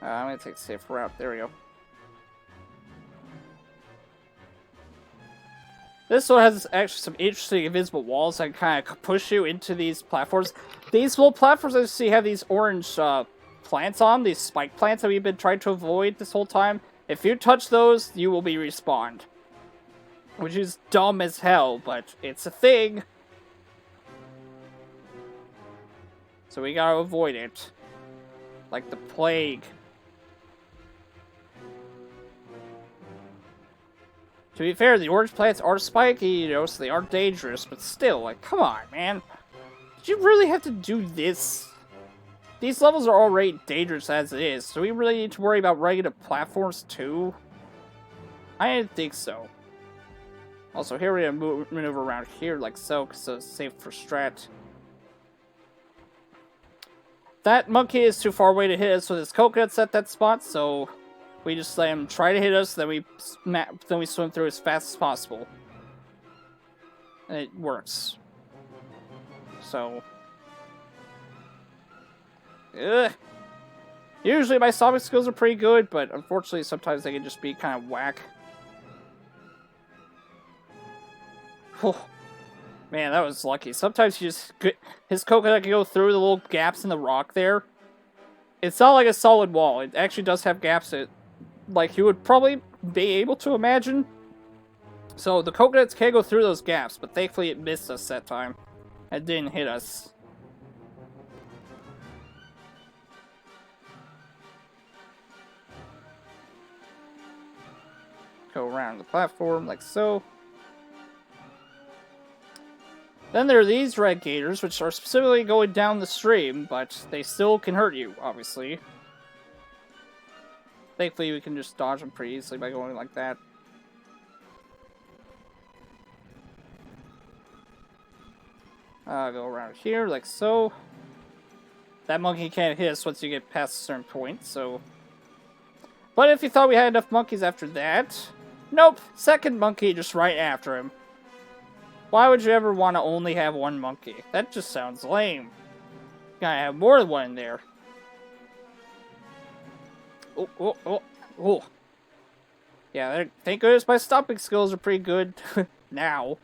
I'm gonna take a safe route. There we go. This one has actually some interesting invisible walls that kind of push you into these platforms. These little platforms, as you see, have these orange plants on, these spike plants that we've been trying to avoid this whole time. If you touch those, you will be respawned. Which is dumb as hell, but it's a thing. So we gotta avoid it. Like the plague. To be fair, the orange plants are spiky, you know, so they are dangerous, but still, like, come on, man. Did you really have to do this? These levels are already dangerous as it is, so we really need to worry about regular platforms too? I didn't think so. Also, here we're gonna maneuver around here like so, because it's safe for strat. That monkey is too far away to hit us with his coconuts at that spot, so we just let him try to hit us, then we swim through as fast as possible. And it works. So... Ugh. Usually my stopping skills are pretty good, but unfortunately sometimes they can just be kind of whack. Oh, man, that was lucky. Sometimes you just... His coconut can go through the little gaps in the rock there. It's not like a solid wall. It actually does have gaps that, like, you would probably be able to imagine. So the coconuts can go through those gaps, but thankfully it missed us that time. It didn't hit us. Go around the platform like so. Then there are these red gators, which are specifically going down the stream, but they still can hurt you, obviously. Thankfully, we can just dodge them pretty easily by going like that. Go around here, like so. That monkey can't hit us once you get past a certain point, so... But if you thought we had enough monkeys after that... Nope! Second monkey just right after him. Why would you ever want to only have one monkey? That just sounds lame. Gotta have more than one in there. Oh, oh, oh, oh. Yeah, thank goodness my stopping skills are pretty good now.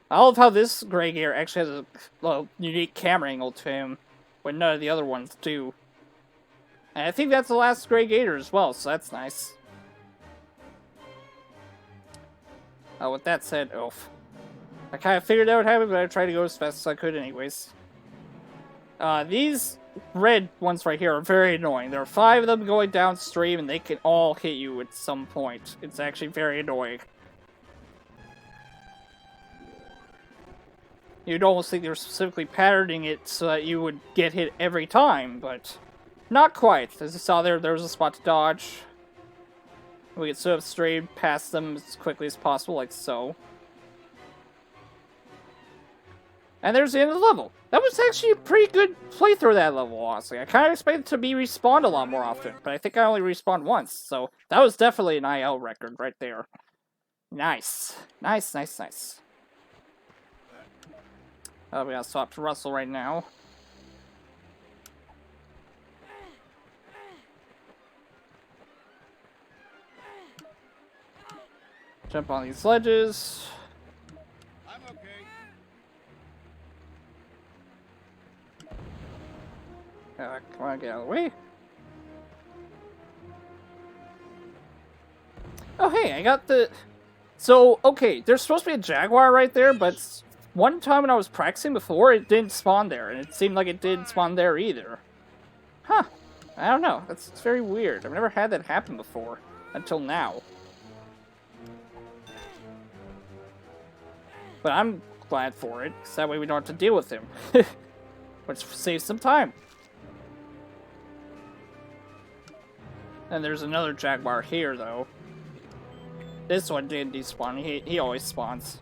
I love how this gray gear actually has a unique camera angle to him, when none of the other ones do. And I think that's the last gray gator as well, so that's nice. With that said, oof. I kind of figured that would happen, but I tried to go as fast as I could anyways. These red ones right here are very annoying. There are 5 of them going downstream, and they can all hit you at some point. It's actually very annoying. You'd almost think they were specifically patterning it so that you would get hit every time, but not quite. As you saw there was a spot to dodge. We get so upstream past them as quickly as possible, like so. And there's the end of the level. That was actually a pretty good playthrough of that level, honestly. I kind of expected to be respawned a lot more often, but I think I only respawned once, so that was definitely an IL record right there. Nice. Nice, nice, nice. We gotta swap to Russell right now. Jump on these ledges. I'm okay. Come on, get out of the way. Oh, hey, I got the... So, okay, there's supposed to be a jaguar right there, but one time when I was practicing before, it didn't spawn there, and it seemed like it didn't spawn there either. Huh. I don't know. It's very weird. I've never had that happen before, until now. But I'm glad for it, because that way we don't have to deal with him. Which saves some time. And there's another jaguar here, though. This one didn't despawn. He always spawns.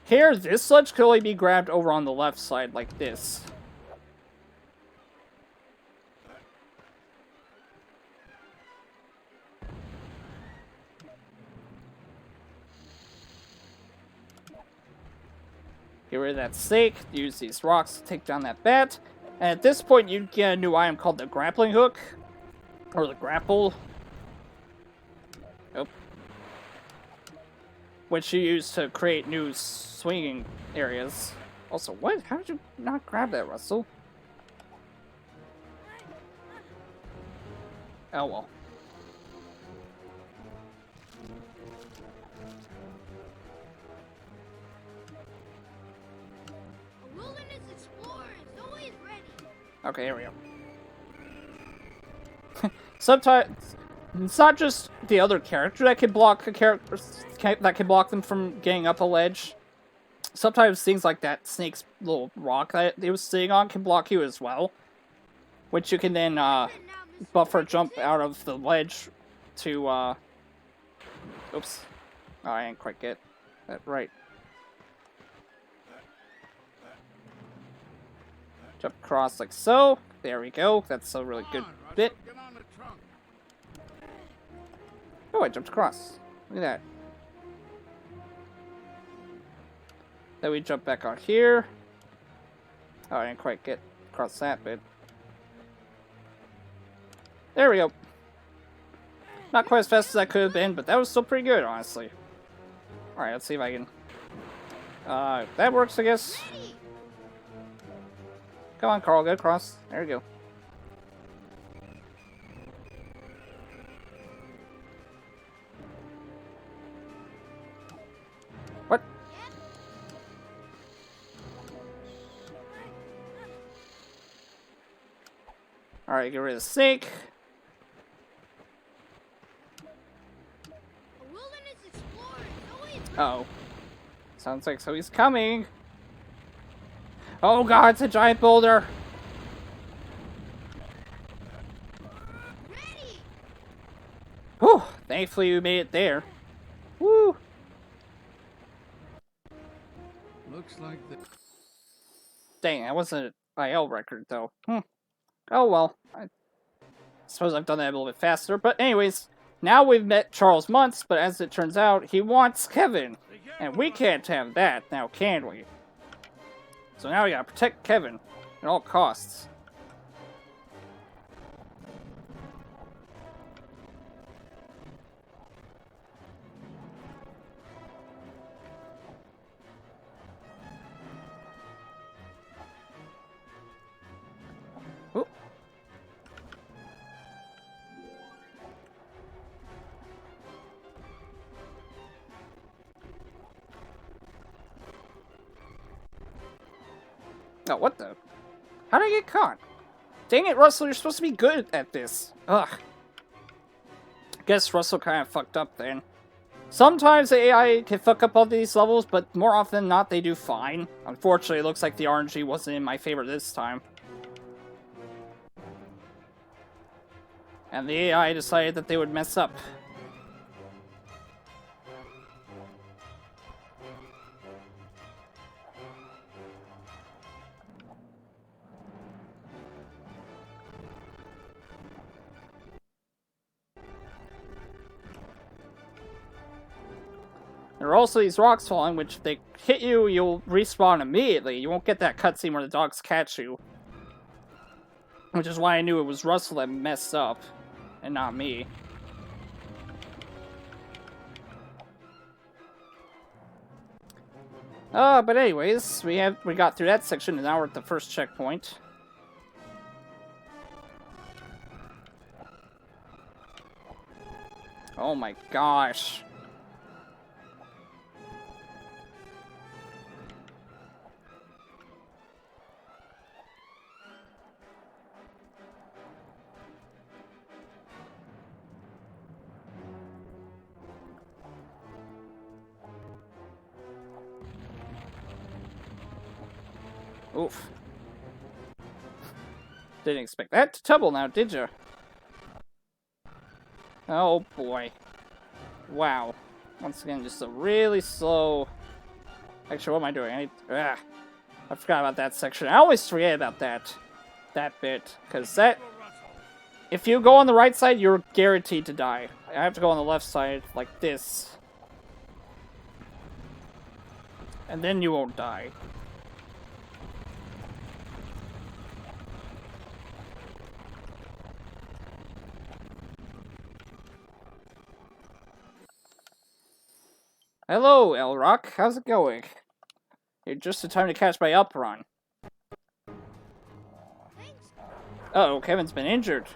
Here, this sledge could only be grabbed over on the left side, like this. Get rid of that stake, use these rocks to take down that bat, and at this point you get a new item called the grappling hook, or the grapple. Oh. Which you use to create new swinging areas. Also, what? How did you not grab that, Russell? Oh well. Okay, here we go. Sometimes it's not just the other character that can block a character that can block them from getting up a ledge. Sometimes things like that snake's little rock that it was sitting on can block you as well, which you can then buffer jump out of the ledge to. Oops, oh, I didn't quite get that right. Jump across like so. There we go. That's a really good bit. Oh, I jumped across. Look at that. Then we jump back on here. Oh, I didn't quite get across that bit. There we go. Not quite as fast as I could have been, but that was still pretty good, honestly. Alright, let's see if I can... that works, I guess. Come on, Carl, get across. There we go. What? Alright, get rid of the snake. Uh-oh. Sounds like so he's coming. Oh god, it's a giant boulder! Whew, thankfully we made it there. Woo! Looks like the Dang, that wasn't an IL record, though. Oh well. I suppose I've done that a little bit faster. But anyways, now we've met Charles Muntz, but as it turns out, he wants Kevin. And we can't have that, now can we? So now we gotta protect Kevin at all costs. Oop. Oh, what the? How did I get caught? Dang it, Russell, you're supposed to be good at this. Ugh. Guess Russell kind of fucked up then. Sometimes the AI can fuck up all these levels, but more often than not, they do fine. Unfortunately, it looks like the RNG wasn't in my favor this time. And the AI decided that they would mess up. There are also these rocks falling, which if they hit you, you'll respawn immediately. You won't get that cutscene where the dogs catch you. Which is why I knew it was Russell that messed up, and not me. But anyways, we got through that section, and now we're at the first checkpoint. Oh my gosh. Oof. Didn't expect that to tumble now, did you? Oh boy. Wow. Once again, just a really slow... Actually, what am I doing? I forgot about that section. I always forget about that bit. Because that... If you go on the right side, you're guaranteed to die. I have to go on the left side, like this. And then you won't die. Hello, L-Rock. How's it going? You're just in time to catch my up run. Uh-oh, Kevin's been injured.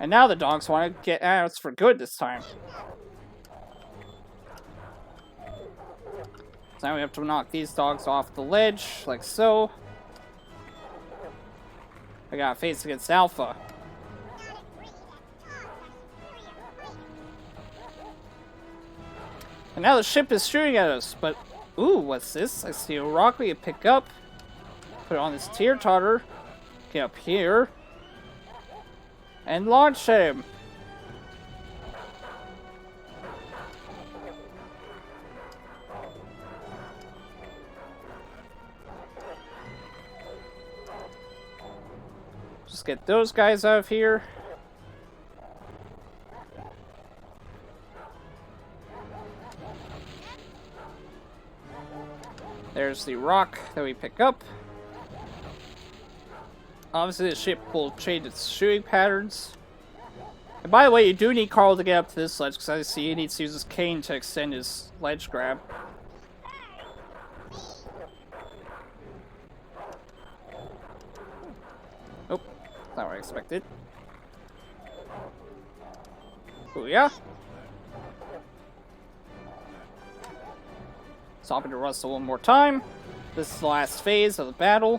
And now the dogs want to get out for good this time. So now we have to knock these dogs off the ledge, like so. I gotta face against Alpha. And now the ship is shooting at us, but... Ooh, what's this? I see a rock we can pick up. Put it on this teeter-totter. Get up here. And launch him! Just get those guys out of here. There's the rock that we pick up. Obviously the ship will change its shooting patterns. And by the way, you do need Carl to get up to this ledge, because I see he needs to use his cane to extend his ledge grab. Oh, not what I expected. Oh yeah. Stopping to Russell one more time. This is the last phase of the battle.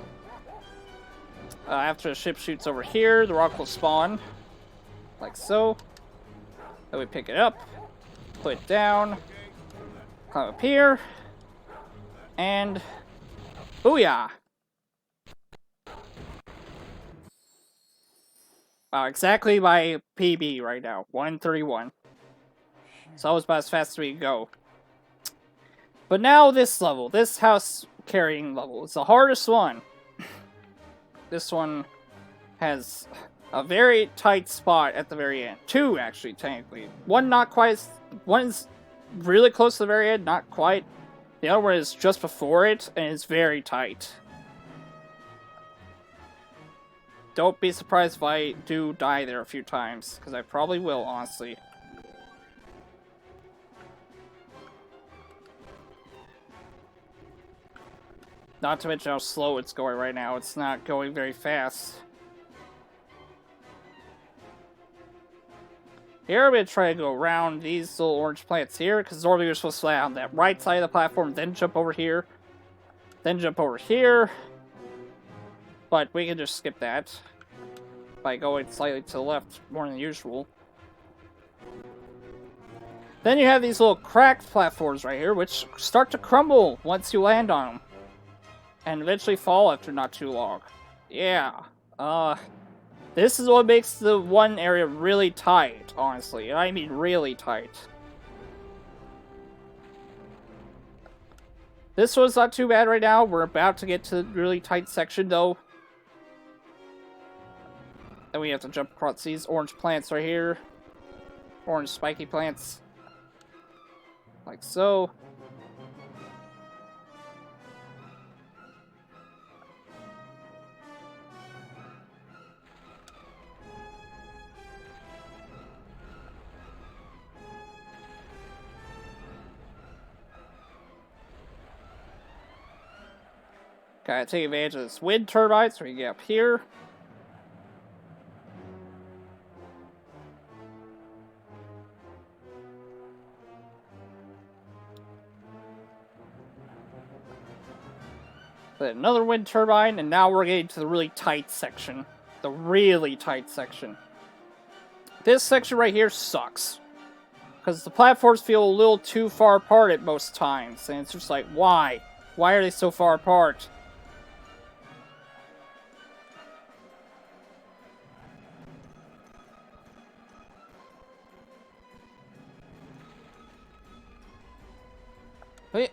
After the ship shoots over here, the rock will spawn. Like so. Then we pick it up. Put it down. Climb up here. And... Booyah! Exactly my PB right now, 131. So that was about as fast as we can go. But now this level, this house carrying level, is the hardest one. This one has a very tight spot at the very end. Two, actually, technically. One not quite, one's really close to the very end, not quite. The other one is just before it, and it's very tight. Don't be surprised if I do die there a few times, because I probably will, honestly. Not to mention how slow it's going right now. It's not going very fast. Here I'm going to try to go around these little orange plants here, because normally you're supposed to land on that right side of the platform, then jump over here. Then jump over here. But we can just skip that by going slightly to the left more than usual. Then you have these little cracked platforms right here, which start to crumble once you land on them. And eventually fall after not too long. Yeah. This is what makes the one area really tight, honestly. I mean really tight. This one's not too bad right now. We're about to get to the really tight section, though. Then we have to jump across these orange plants right here. Orange spiky plants. Like so. Gotta take advantage of this wind turbine so we can get up here. Then another wind turbine, and now we're getting to the really tight section. The really tight section. This section right here sucks. Because the platforms feel a little too far apart at most times. And it's just like, why? Why are they so far apart? Wait.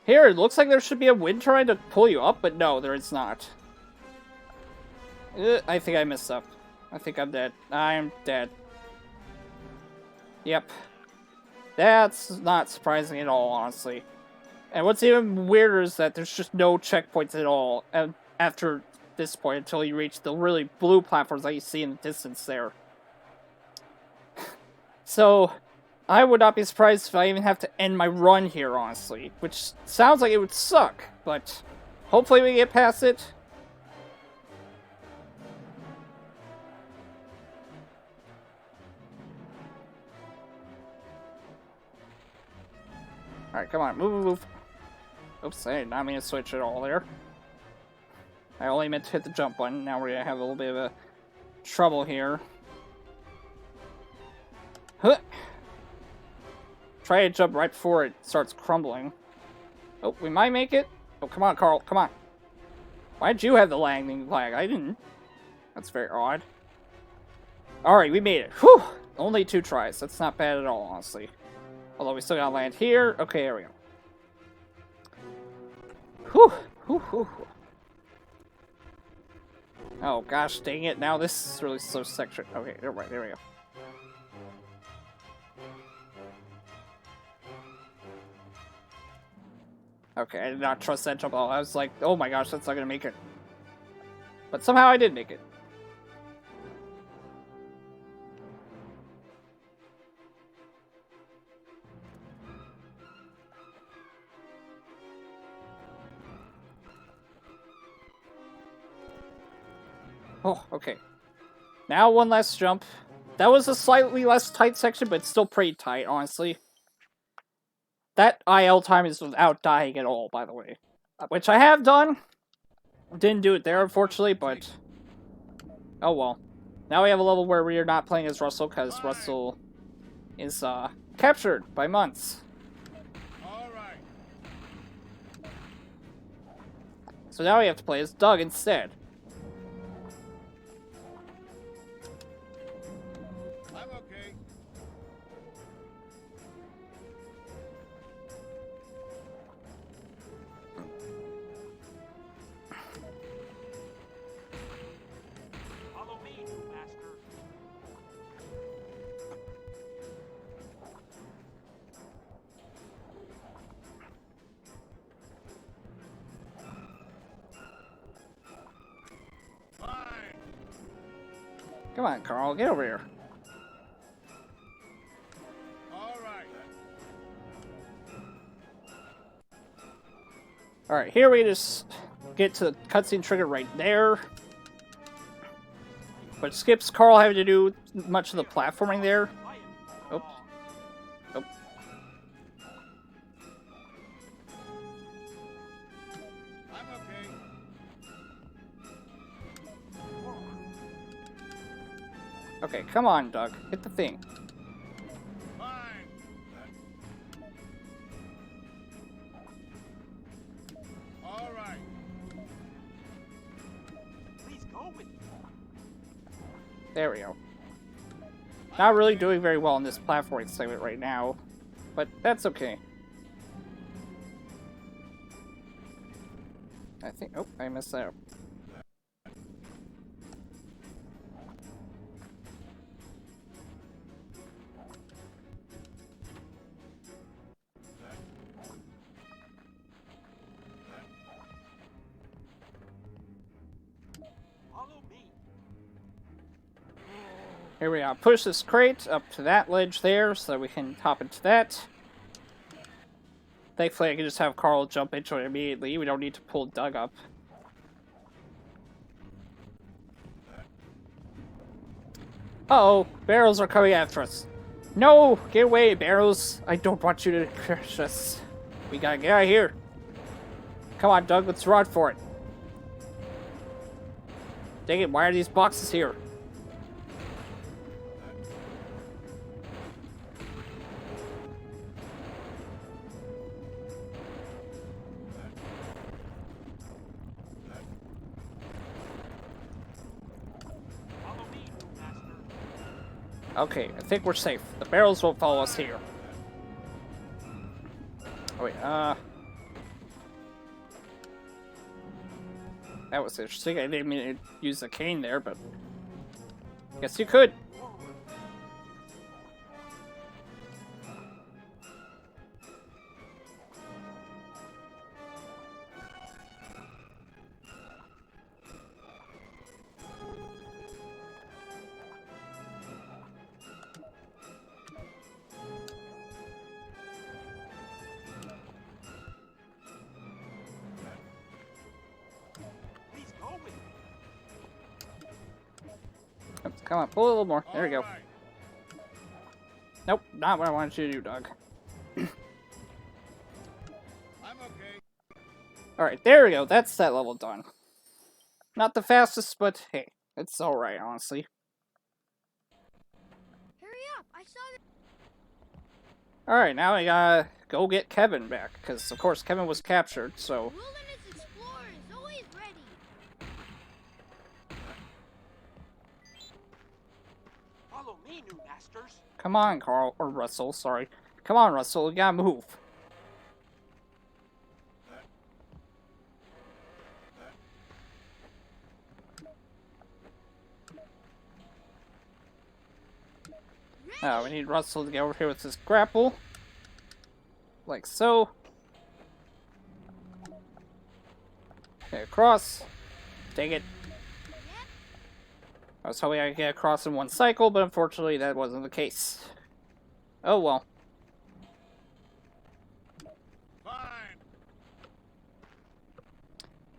Here, it looks like there should be a wind turbine to pull you up, but no, there is not. I think I messed up. I think I'm dead. I'm dead. Yep. That's not surprising at all, honestly. And what's even weirder is that there's just no checkpoints at all after this point until you reach the really blue platforms that you see in the distance there. So, I would not be surprised if I even have to end my run here, honestly. Which sounds like it would suck, but hopefully we get past it. Alright, come on, move. Oops, I did not mean to switch at all there. I only meant to hit the jump button. Now we're gonna have a little bit of a trouble here. Huh. Try to jump right before it starts crumbling. Oh, we might make it. Oh, come on, Carl, come on. Why'd you have the landing lag? I didn't. That's very odd. Alright, we made it. Whew! Only 2 tries. That's not bad at all, honestly. Although we still gotta land here. Okay, there we go. Whew. Oh gosh, dang it. Now this is really slow section. Okay, there we go. Okay, I did not trust that jump at all. I was like, oh my gosh, that's not gonna make it. But somehow I did make it. Oh, okay. Now one last jump. That was a slightly less tight section, but still pretty tight, honestly. That IL time is without dying at all, by the way. Which I have done. Didn't do it there, unfortunately, but... oh well. Now we have a level where we are not playing as Russell, because Russell is, captured by months. So now we have to play as Doug instead. I'm okay. Follow me, new master. Fine. Come on, Carl, get over here. All right. Alright, here we just get to the cutscene trigger right there. But skips Carl having to do much of the platforming there. I am Oops. Nope. I'm okay. Okay, come on, Doug. Hit the thing. Fine. All right. Please go with me. There we go. Not really doing very well in this platforming segment right now, but that's okay. I think... Oh, I messed that up. Follow me. Here we are. Push this crate up to that ledge there so that we can hop into that. Thankfully, I can just have Carl jump into it immediately. We don't need to pull Doug up. Uh-oh, barrels are coming after us. No! Get away, barrels! I don't want you to crush us. We gotta get out of here. Come on, Doug, let's run for it. Dang it, why are these boxes here? Follow me, new master. Okay, I think we're safe. The barrels won't follow us here. Oh wait, that was interesting. I didn't mean to use the cane there, but... guess you could. Please go with me. Come on, pull a little more. There we go. All right. Nope, not what I wanted you to do, Doug. I'm okay. Alright, there we go. That's that level done. Not the fastest, but hey, it's alright, honestly. Hurry up! I saw the Alright, now I gotta go get Kevin back, because of course Kevin was captured, so... Wilderness Explorer is always ready. Follow me, new masters. Come on, Carl, or Russell, sorry. Come on, Russell, we gotta move. We need Russell to get over here with his grapple. Like so. Okay, across. Dang it. I was hoping I could get across in one cycle, but unfortunately that wasn't the case. Oh well. Fine.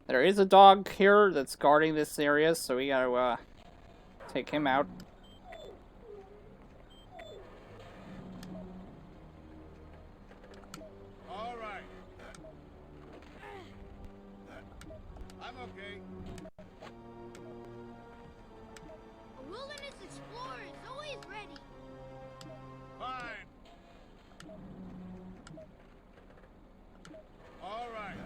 There is a dog here that's guarding this area, so we gotta take him out. All right. I'm okay. A Wilderness Explorer is always ready. Fine. All right.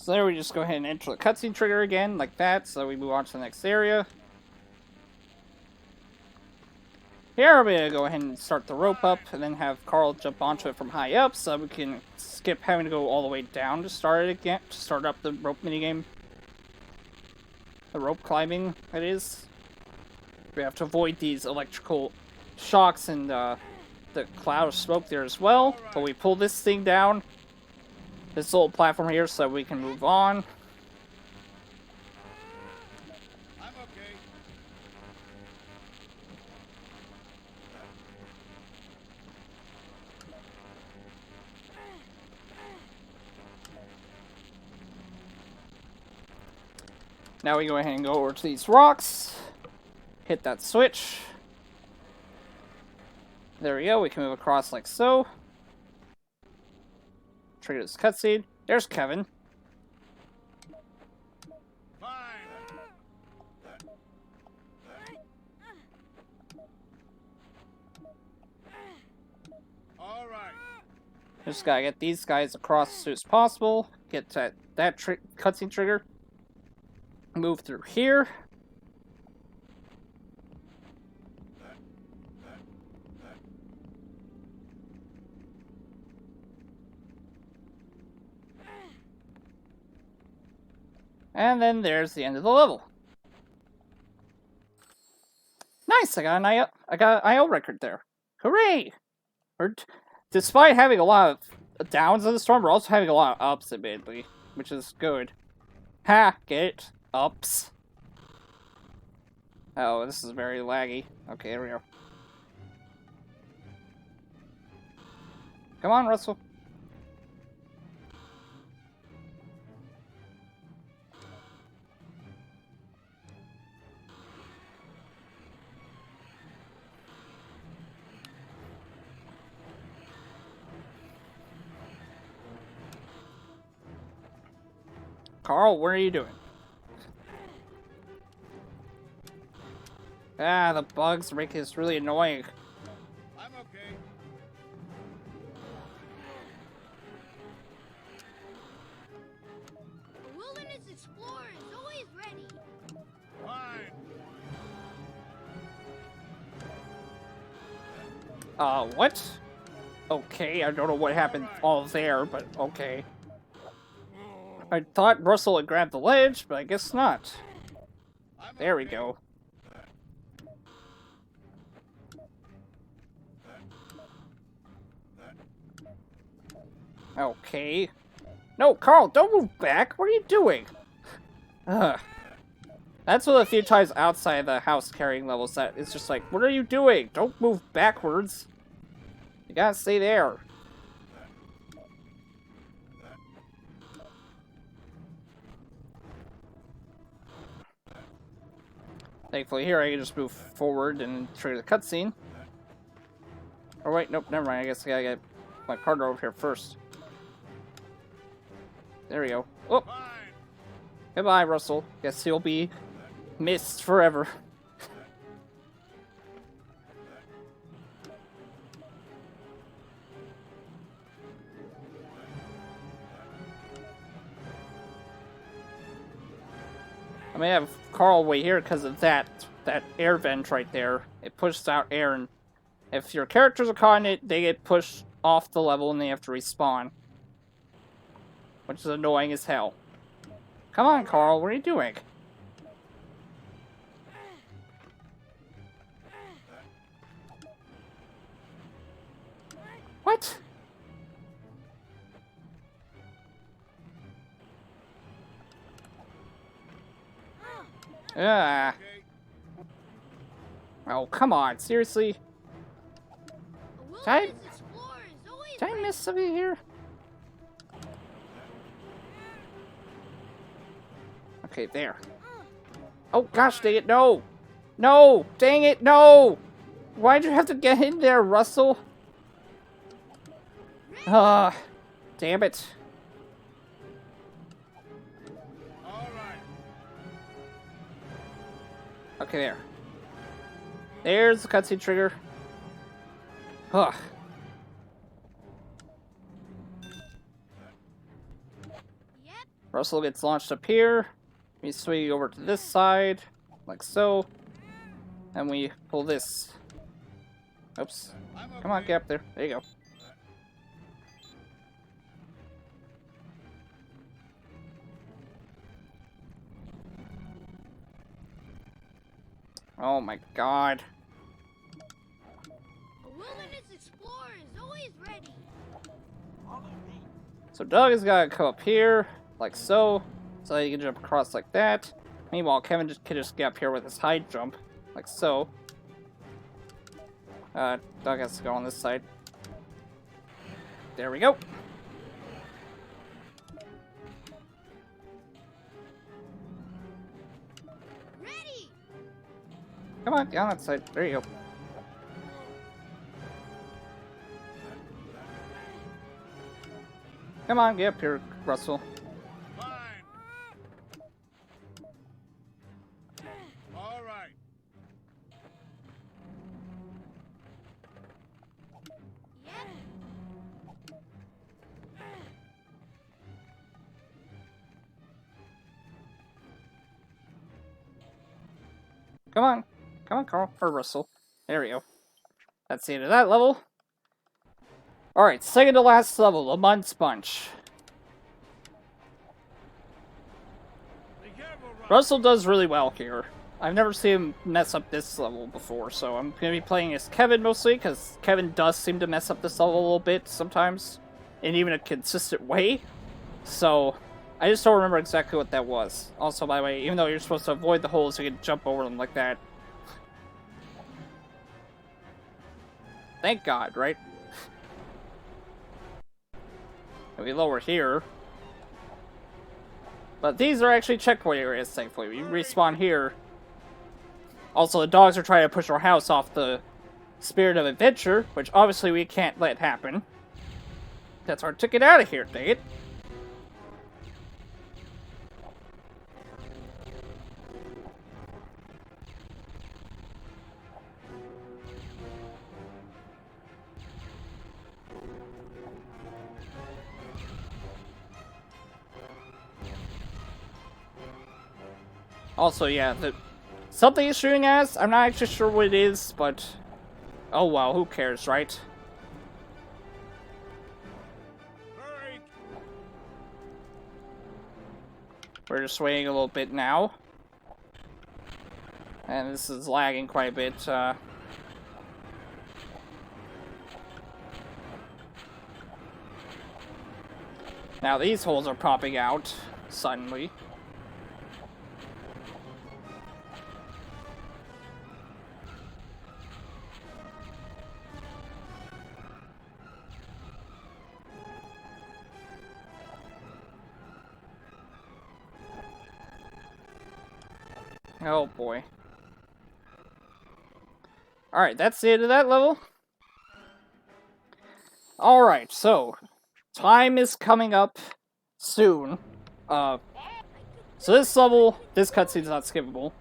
So there we just go ahead and enter the cutscene trigger again, like that, so we move on to the next area. Here we're gonna go ahead and start the rope up, and then have Carl jump onto it from high up, so we can skip having to go all the way down to start it again, to start up the rope minigame. The rope climbing, that is. We have to avoid these electrical shocks and the cloud of smoke there as well. But we pull this thing down, this little platform here, so we can move on. I'm okay. Now we go ahead and go over to these rocks. Hit that switch. There we go, we can move across like so. Trigger this cutscene. There's Kevin. Fine. All right. Just gotta get these guys across as soon as possible. Get to that cutscene trigger. Move through here. And then there's the end of the level. Nice, I got an IO record there. Hooray! Despite having a lot of downs in the storm, we're also having a lot of ups, admittedly, which is good. Ha! Get it? Ups. Oh, this is very laggy. Okay, here we go. Come on, Russell. Carl, what are you doing? Ah, the bugs make this really annoying. I'm okay. A wilderness explorer is always ready. Fine. What? Okay, I don't know what happened all there, but okay. I thought Russell had grabbed the ledge, but I guess not. There we go. Okay. No, Carl, don't move back! What are you doing? Ugh. That's one of the few times outside the house carrying levels that it's just like, what are you doing? Don't move backwards. You gotta stay there. Thankfully here I can just move forward and trigger the cutscene. Oh wait, nope, never mind. I guess I gotta get my partner over here first. There we go. Oh! Fine. Goodbye, Russell. Guess he'll be missed forever. I may have Carl wait here because of that air vent right there. It pushes out air, and if your characters are caught in it, they get pushed off the level and they have to respawn. Which is annoying as hell. Come on, Carl, what are you doing? What? Ah. Oh, come on, seriously? A Did I- wilderness explorer is always Did I ready. miss something here? Okay, there. Oh, gosh, dang it, no! No! Dang it, no! Why'd you have to get in there, Russell? Damn it. All right. Okay, there. There's the cutscene trigger. Ugh. Yep. Russell gets launched up here. We swing over to this side, like so. And we pull this. Oops. Come on, get up there. There you go. Oh my god. A wilderness explorer is always ready. Follow me. So Doug has got to come up here, like so. So that he can jump across like that. Meanwhile, Kevin can just get up here with his high jump, like so. Doug has to go on this side. There we go. Ready! Come on, down that side. There you go. Come on, get up here, Russell. Fine. All right. Yep. Come on. Come on, Carl. Or Russell. There we go. That's the end of that level. Alright, second to last level, the Mud Sponge. Be careful, Russell does really well here. I've never seen him mess up this level before, so I'm going to be playing as Kevin mostly, because Kevin does seem to mess up this level a little bit sometimes, in even a consistent way. So, I just don't remember exactly what that was. Also, by the way, even though you're supposed to avoid the holes, you can jump over them like that. Thank God, right? And we lower here. But these are actually checkpoint areas, thankfully. We respawn here. Also, the dogs are trying to push our house off the Spirit of Adventure, which obviously we can't let happen. That's our ticket out of here, dang it. Also, yeah, something is shooting at us. I'm not actually sure what it is, but oh well, who cares, right? Hurry. We're just waiting a little bit now. And this is lagging quite a bit. Now these holes are popping out suddenly. Oh boy. Alright, that's the end of that level. Alright, so time is coming up soon. So this level, this cutscene's not skippable.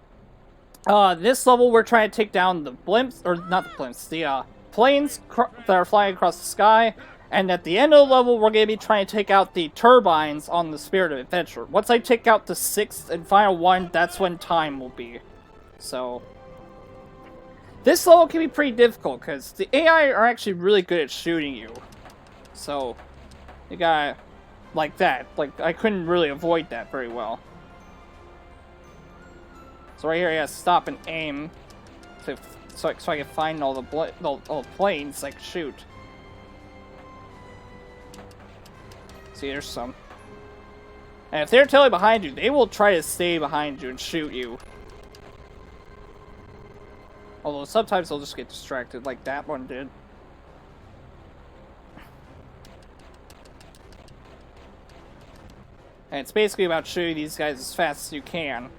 This level we're trying to take down the blimps, or not the blimps, the planes that are flying across the sky. And at the end of the level, we're going to be trying to take out the turbines on the Spirit of Adventure. Once I take out the 6th and final one, that's when time will be. So, this level can be pretty difficult, because the AI are actually really good at shooting you. So, you gotta, like that. Like, I couldn't really avoid that very well. So right here, I gotta stop and aim, so I can find all the planes I can shoot. See, there's some. And if they're totally behind you, they will try to stay behind you and shoot you. Although sometimes they'll just get distracted, like that one did. And it's basically about shooting these guys as fast as you can.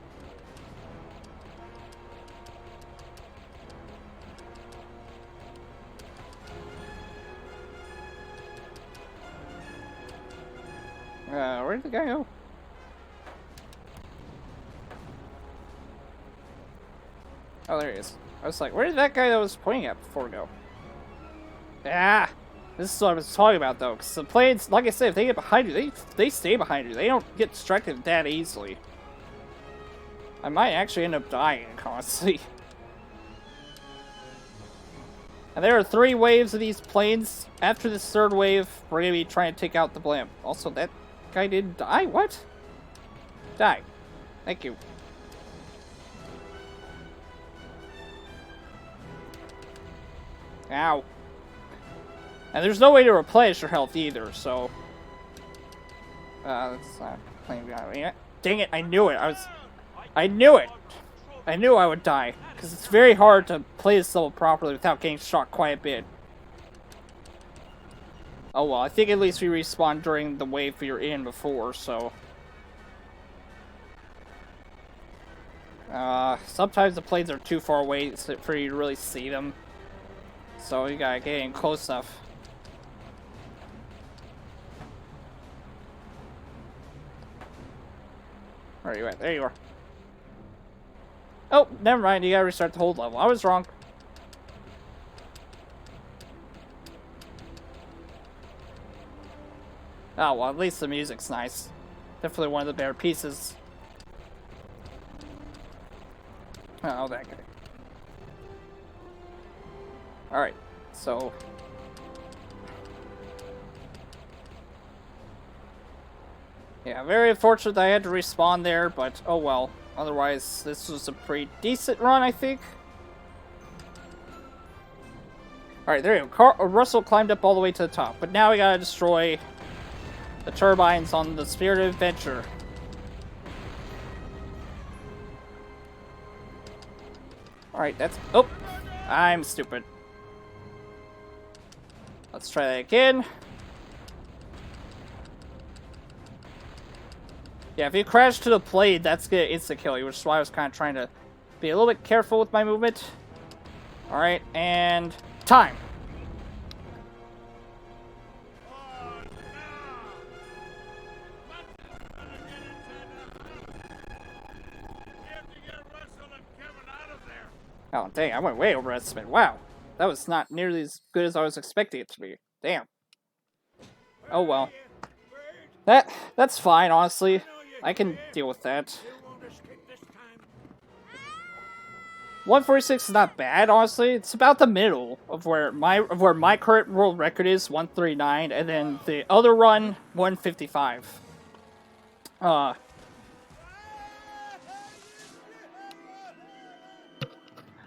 Where did the guy go? Oh, there he is. I was like, where did that guy that was pointing at before go? Ah! This is what I was talking about, though, because the planes, like I said, if they get behind you, they stay behind you. They don't get distracted that easily. I might actually end up dying, honestly. And there are 3 waves of these planes. After this 3rd wave, we're going to be trying to take out the blimp. Also, that guy didn't die? What? Die. Thank you. Ow. And there's no way to replenish your health either, so... that's not playing behind. Dang it, I knew it. I knew it! I knew I would die, because it's very hard to play this level properly without getting shot quite a bit. Oh well, I think at least we respawned during the wave we were in before, so... sometimes the planes are too far away for you to really see them. So you gotta get in close enough. Where are you at? There you are. Oh, never mind. You gotta restart the whole level. I was wrong. Oh, well, at least the music's nice. Definitely one of the better pieces. Oh, that guy. Alright, so... yeah, very unfortunate that I had to respawn there, but oh well. Otherwise, this was a pretty decent run, I think. Alright, there you go. Russell climbed up all the way to the top, but now we gotta destroy the turbines on the Spirit of Adventure. Alright, that's... oh! I'm stupid. Let's try that again. Yeah, if you crash to the plane, that's gonna insta-kill you, which is why I was kind of trying to be a little bit careful with my movement. Alright, and... time! Oh, dang, I went way over estimate. Wow. That was not nearly as good as I was expecting it to be. Damn. Oh well. That's fine, honestly. I can deal with that. 146 is not bad, honestly. It's about the middle of where my current world record is, 139, and then the other run, 155.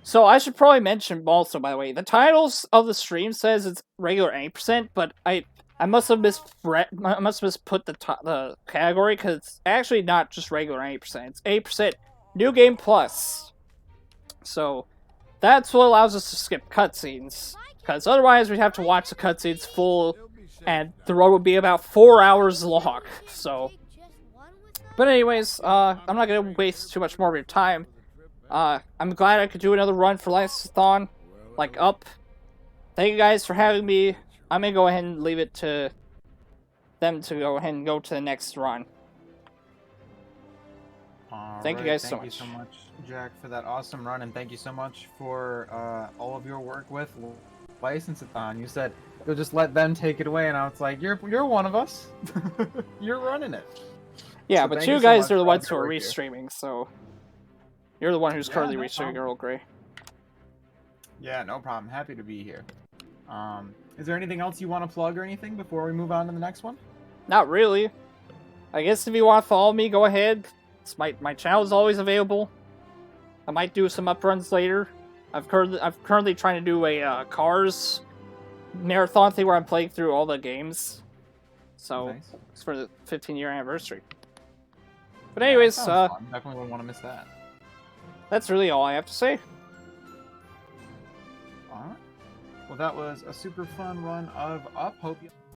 So I should probably mention also, by the way, the titles of the stream says it's regular 8%, but I must have misput the category, because it's actually not just regular 8%. It's 8% New Game Plus. So that's what allows us to skip cutscenes, because otherwise we'd have to watch the cutscenes full, and the run would be about 4 hours long. So, but anyways, I'm not gonna waste too much more of your time. I'm glad I could do another run for Lysothon, like up. Thank you guys for having me. I'm gonna go ahead and leave it to them to go ahead and go to the next run. Thank you guys so much. Thank you so much, Jack, for that awesome run, and thank you so much for all of your work with Lysothon. You said you'll just let them take it away, and I was like, you're one of us. You're running it. Yeah, So but thank you so guys much are the for all ones your who are work here. restreaming, so you're the one who's currently no restreaming problem. Earl Grey. Yeah, no problem. Happy to be here. Is there anything else you want to plug or anything before we move on to the next one? Not really. I guess if you want to follow me, go ahead. My channel is always available. I might do some upruns later. I'm currently trying to do a Cars marathon thing where I'm playing through all the games. So Nice. it's for the 15-year anniversary. But anyways, Yeah, that sounds fun. Definitely wouldn't want to miss that. that's really all I have to say. Alright. Well, that was a super fun run of Up. Hope you...